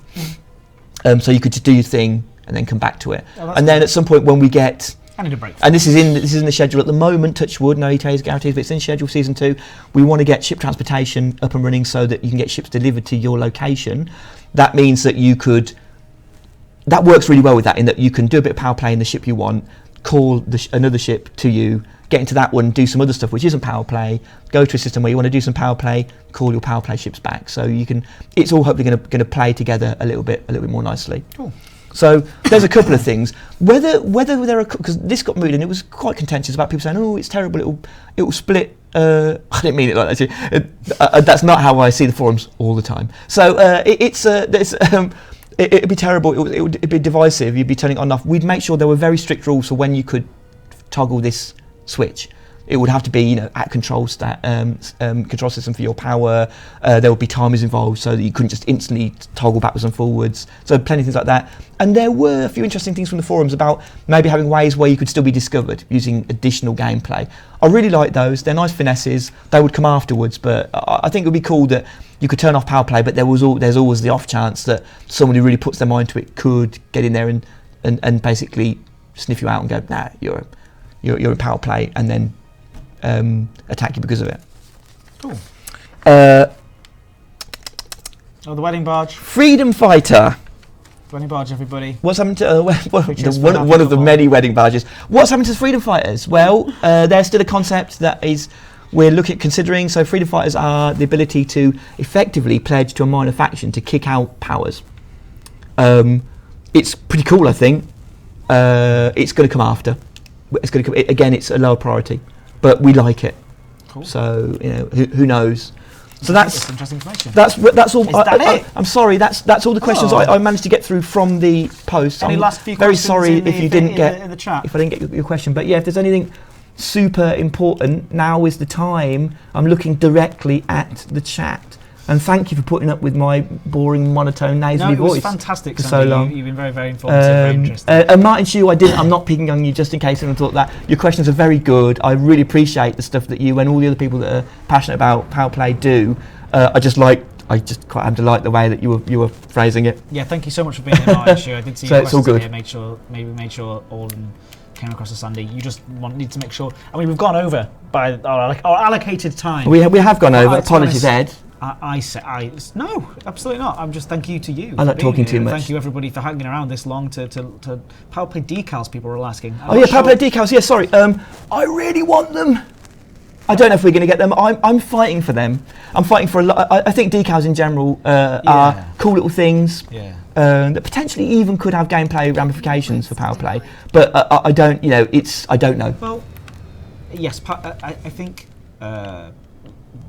So you could just do your thing and then come back to it. Oh, and then at some point when we get... I need a break. And this is in the schedule at the moment, touch wood, no ETAs guarantees, but it's in schedule season 2. We want to get ship transportation up and running so that you can get ships delivered to your location. That means that that works really well with that, in that you can do a bit of power play in the ship you want, call another ship to you, get into that one, do some other stuff which isn't power play, go to a system where you want to do some power play, call your power play ships back. So you can, it's all hopefully going to play together a little bit more nicely. Cool. So there's a couple of things. Whether there are, because this got mooted and it was quite contentious about people saying, oh, it's terrible, it will split. I didn't mean it like that. That's not how I see the forums all the time. So it'd be terrible. It'd be divisive. You'd be turning it on and off. We'd make sure there were very strict rules for when you could toggle this switch. it would have to be, at control system for your power. There would be timers involved, so that you couldn't just instantly toggle backwards and forwards. So plenty of things like that. And there were a few interesting things from the forums about maybe having ways where you could still be discovered using additional gameplay. I really like those. They're nice finesses. They would come afterwards, but I think it would be cool that you could turn off Powerplay, but there's always the off chance that someone who really puts their mind to it could get in there and basically sniff you out and go, nah, you're in Powerplay, and then attack you because of it. Cool. The wedding barge. Freedom Fighter. Wedding barge, everybody. What's happened to one of the many wedding barges? What's happened to Freedom Fighters? Well, they're still a concept that we're looking at considering. So Freedom Fighters are the ability to effectively pledge to a minor faction to kick out powers. It's pretty cool, I think. It's going to come after. It's going to come again. It's a lower priority, but we like it. Cool. So who knows? So that's interesting information. That's all. Is that it? I'm sorry. That's all the questions I managed to get through from the post. Any last few very questions sorry if you didn't get in the chat. If I didn't get your question, but yeah, if there's anything super important, now is the time. I'm looking directly at the chat. And thank you for putting up with my boring, monotone, nasally voice. No, it was fantastic, for so long. You've been very, very informative, very interesting. And Martin Shue, I'm not picking on you just in case anyone thought that. Your questions are very good. I really appreciate the stuff that you and all the other people that are passionate about Powerplay do. I just quite happen to like the way that you were phrasing it. Yeah, thank you so much for being here, Martin Shue. I did see so your it's all good. Here, made sure all of them came across to Sandy. You just need to make sure. I mean, we've gone over by our allocated time. We have gone over. Apologies, Ed. No, absolutely not. I'm just thank you to you. I like talking too much. Thank you everybody for hanging around this long to Powerplay decals. People were all asking. Powerplay decals. Yeah, sorry. I really want them. I don't know if we're going to get them. I'm fighting for them. I'm fighting for a lot. I think decals in general are cool little things. Yeah. That potentially even could have gameplay ramifications for Powerplay, but I don't. I don't know. Well, yes, I think.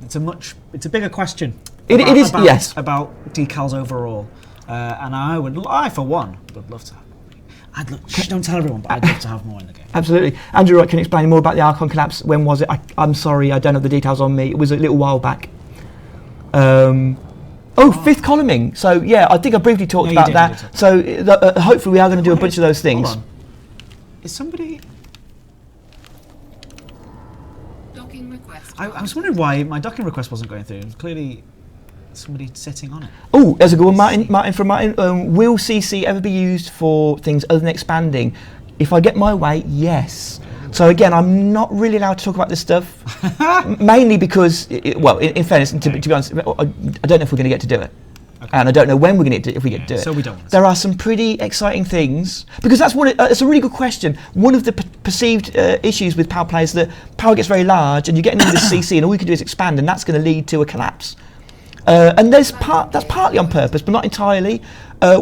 It's a bigger question. It is, yes. About decals overall, and I for one would love to have. Don't tell everyone, but I'd love to have more in the game. Absolutely. Andrew Wright can explain more about the Archon collapse. When was it? I'm sorry, I don't have the details on me. It was a little while back. Fifth columning. So yeah, I think I briefly talked about that. So hopefully we are going to do a bunch of those things. Hold on. Is somebody? I was wondering why my docking request wasn't going through. It was clearly somebody sitting on it. Oh, there's a good one, Martin. Will CC ever be used for things other than expanding? If I get my way, yes. So again, I'm not really allowed to talk about this stuff, mainly because, in fairness, to be honest, I don't know if we're going to get to do it. Okay. And I don't know when we're going to if we get to do it. So we don't. There are some pretty exciting things, because it's a really good question. One of the perceived issues with Powerplay is that power gets very large, and you're getting into this CC, and all you can do is expand, and that's going to lead to a collapse. And that's partly on purpose, but not entirely. I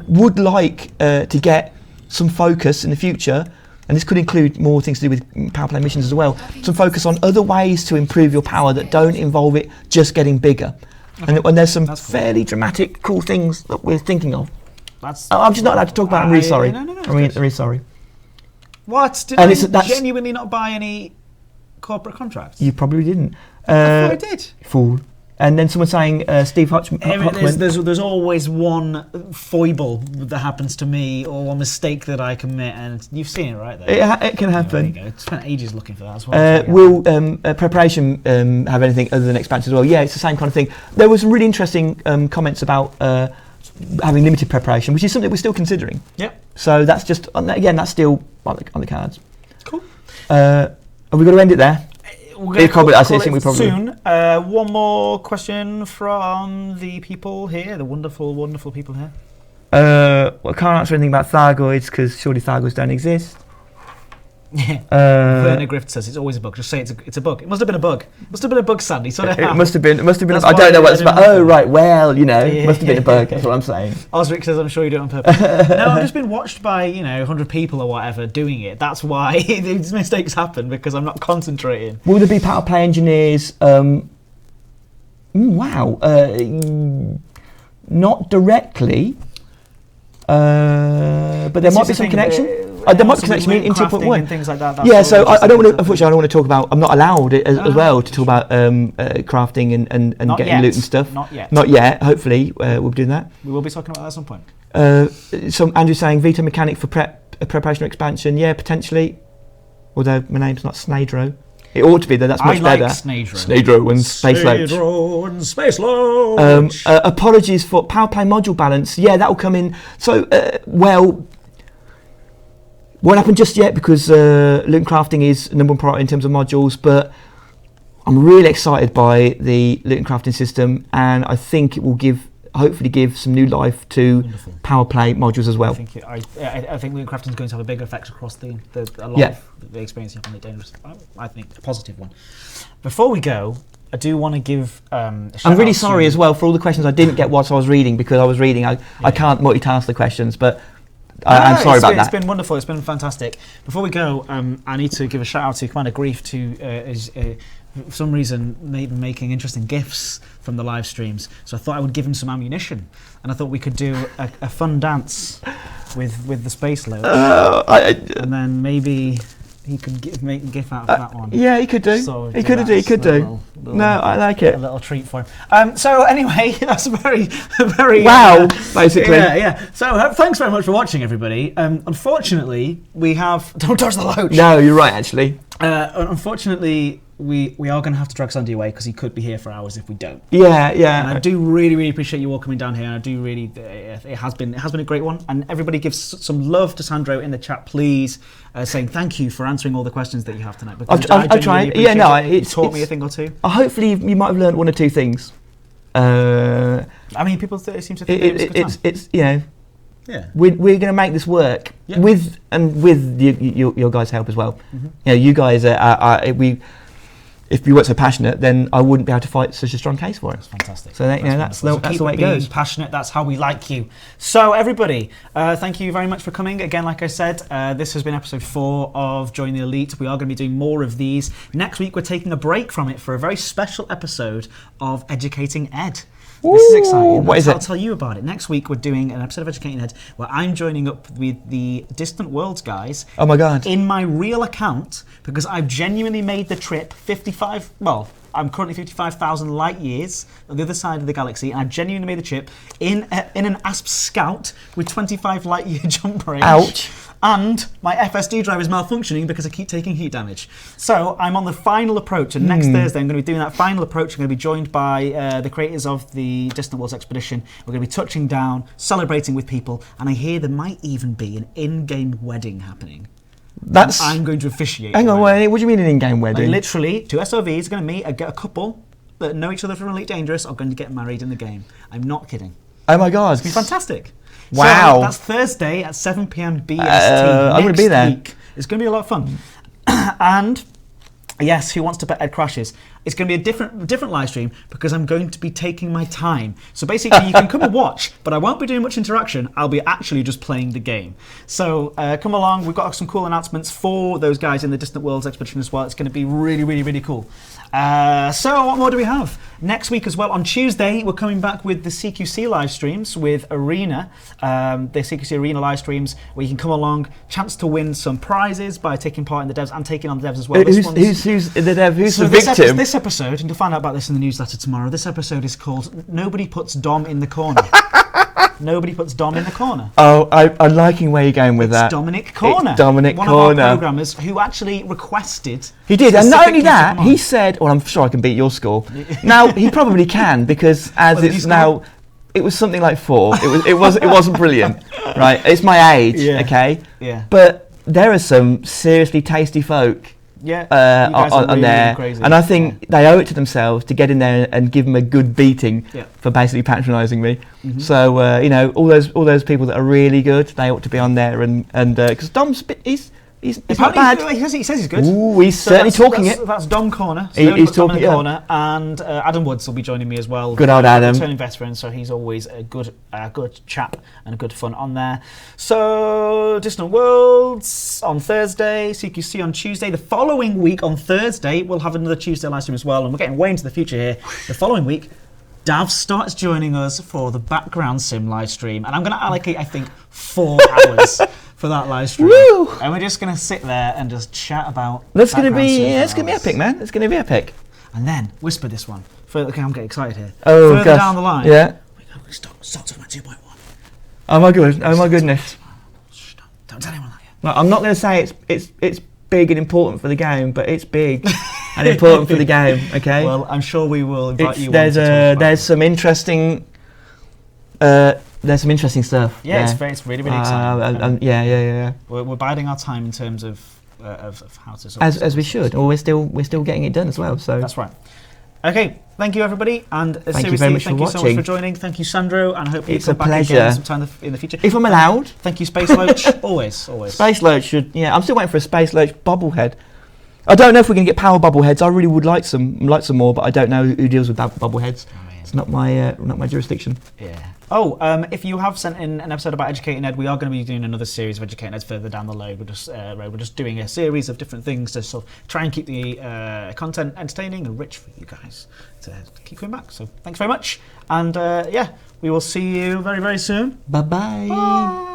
would like to get some focus in the future, and this could include more things to do with Powerplay missions as well. Some focus on other ways to improve your power that don't involve it just getting bigger. Okay. And there's some fairly dramatic, cool things that we're thinking of. I'm just not allowed to talk about it. I'm really sorry. No, I'm really sorry. What? Did I genuinely not buy any corporate contracts? You probably didn't. I thought I did. Fool. And then someone saying Steve Hochman. There's always one foible that happens to me, or one mistake that I commit, and you've seen it right there. It can happen. There you go. Spent ages looking for that as well. Will preparation have anything other than expansion as well? Yeah, it's the same kind of thing. There was some really interesting comments about having limited preparation, which is something we're still considering. Yep. So that's just that's still on the cards. Cool. Are we going to end it there? I think we probably soon. One more question from the people here, the wonderful, wonderful people here. I can't answer anything about Thargoids because surely Thargoids don't exist. Yeah. Werner Grift says it's always a bug. Just say it's a bug. It must have been a bug. It must have been a bug, Sandy. It must have been. I don't know what it's about. Oh right, well it must have been a bug. That's what I'm saying. Osric says I'm sure you do it on purpose. No, I've just been watched by 100 people or whatever doing it. That's why these mistakes happen, because I'm not concentrating. Will there be Powerplay engineers? Not directly, but there might be some connection. They might connect me into crafting and things like that. Yeah, so I don't want to. Unfortunately, I don't want to talk about. I'm not allowed as well to talk about crafting and getting loot and stuff. Not yet. Not yet. Hopefully, we'll be doing that. We will be talking about that at some point. So Andrew's saying veto mechanic for preparation or expansion. Yeah, potentially. Although my name's not Snadro. It ought to be, though. That's much better. Snadro and Space Loach. Snadro and Space Loach. Apologies for Powerplay module balance. Yeah, that will come in. So, won't happen just yet because loot and crafting is number one priority in terms of modules. But I'm really excited by the loot and crafting system, and I think it will hopefully give some new life to Powerplay modules as well. I think loot and crafting is going to have a bigger effect across a lot of the experience you have on Elite Dangerous. I think a positive one. Before we go, I do want to give a shout I'm really sorry as well for all the questions I didn't get whilst I was reading, because I was reading. I can't multitask the questions, but I'm sorry about that. It's been wonderful. It's been fantastic. Before we go, I need to give a shout out to Commander Grief for some reason making interesting gifs from the live streams. So I thought I would give him some ammunition, and I thought we could do a fun dance with the Space Loach, and then maybe he could make a gif out of that one. Yeah, he could do. So he could do. No, I like it. A little treat for him. So anyway, that's a very wow, basically. Yeah. So thanks very much for watching, everybody. Unfortunately, we have don't touch the Loach. No, you're right, actually. Unfortunately, we are going to have to drag Sandy away because he could be here for hours if we don't. Yeah. And I do really appreciate you all coming down here. And I do really, it has been a great one. And everybody gives some love to Sandro in the chat, please, saying thank you for answering all the questions that you have tonight. I've tried. Yeah, no, it taught me a thing or two. Hopefully, you might have learned one or two things. I mean, people seem to think it's you know. Yeah. We're going to make this work with your guys' help as well. Mm-hmm. You know, you guys if you weren't so passionate, then I wouldn't be able to fight such a strong case for it. That's fantastic. So that's the way it goes. Passionate. That's how we like you. So everybody, thank you very much for coming. Again, like I said, this has been episode 4 of Join the Elite. We are going to be doing more of these. Next week, we're taking a break from it for a very special episode of Educating Ed. This is exciting. What is it? I'll tell you about it. Next week, we're doing an episode of Educating Ed where I'm joining up with the Distant Worlds guys. Oh my God. In my real account, because I've genuinely made the trip I'm currently 55,000 light years on the other side of the galaxy, and I genuinely made the trip in an ASP Scout with 25 light year jump range. Ouch. And my FSD drive is malfunctioning because I keep taking heat damage. So I'm on the final approach, and next Thursday I'm going to be doing that final approach. I'm going to be joined by the creators of the Distant Worlds expedition. We're going to be touching down, celebrating with people, and I hear there might even be an in-game wedding happening. I'm going to officiate. Hang on, what do you mean an in-game wedding? Like, literally, 2 SOVs are going to meet a couple that know each other from Elite Dangerous are going to get married in the game. I'm not kidding. Oh my God. It's going to be fantastic. Wow. So that's Thursday at 7 p.m. BST. I'm going to be there. Week. It's going to be a lot of fun. And yes, Who Wants to Bet Ed Crashes? It's going to be a different live stream because I'm going to be taking my time. So basically, you can come and watch, but I won't be doing much interaction. I'll be actually just playing the game. So come along. We've got some cool announcements for those guys in the Distant Worlds expedition as well. It's going to be really cool. So what more do we have? Next week as well, on Tuesday, we're coming back with the CQC live streams with Arena. The CQC Arena live streams where you can come along, chance to win some prizes by taking part in the devs and taking on the devs as well. Who's the dev? Who's the victim? This episode, and you'll find out about this in the newsletter tomorrow, this episode is called Nobody Puts Dom in the Corner. Nobody Puts Dom in the Corner. Oh, I'm liking where you're going with that. Dominic Corner. It's Dominic One Corner. One of our programmers who actually requested. He did, and not only that, he said, well, I'm sure I can beat your score. Now, he probably can, because as it's now, it was something like 4. It wasn't brilliant, right? It's my age, okay? Yeah. But there are some seriously tasty folk on there, crazy. And I think they owe it to themselves to get in there and give them a good beating for basically patronising me. Mm-hmm. So all those people that are really good, they ought to be on there, and because Dom's he's not bad. He says he's good. Ooh, he's certainly talking it. That's Dom Corner. So he's talking it. Corner, and Adam Woods will be joining me as well. Good old Adam. Returning veteran, so he's always a good chap and a good fun on there. So Distant Worlds on Thursday, CQC on Tuesday. The following week on Thursday, we'll have another Tuesday live stream as well, and we're getting way into the future here. The following week, Dav starts joining us for the background sim live stream, and I'm going to allocate, I think, 4 hours. for that live stream. Woo! And we're just going to sit there and just chat about. That's going to be epic, man. It's going to be epic. And then whisper this one. Okay, I'm getting excited here. Oh, further gosh. down the line. Yeah. We start talking about 2.1. Oh my goodness. Shh, don't tell anyone that yet. No, I'm not going to say it's big and important for the game, but it's big and important for the game. Okay. Well, I'm sure we will invite you. There's some interesting. There's some interesting stuff. Yeah, it's really exciting. Yeah. We're biding our time in terms of how to. As we should. Or we're still getting it done as well. So that's right. Okay, thank you everybody, and thank you very much thank for you so watching. much for joining. Thank you, Sandro, and I hope you It's come a back pleasure. again sometime in the future. If I'm allowed. Thank you, Space Loach. always. Space Loach should. Yeah, I'm still waiting for a Space Loach bobblehead. I don't know if we're going to get power bobbleheads. I really would like some more, but I don't know who deals with that bobbleheads. It's not my jurisdiction. Yeah. Oh, if you have sent in an episode about Educating Ed, we are going to be doing another series of Educating Ed further down the road. We're just doing a series of different things to sort of try and keep the content entertaining and rich for you guys to keep coming back. So thanks very much, and we will see you very, very soon. Bye-bye. Bye.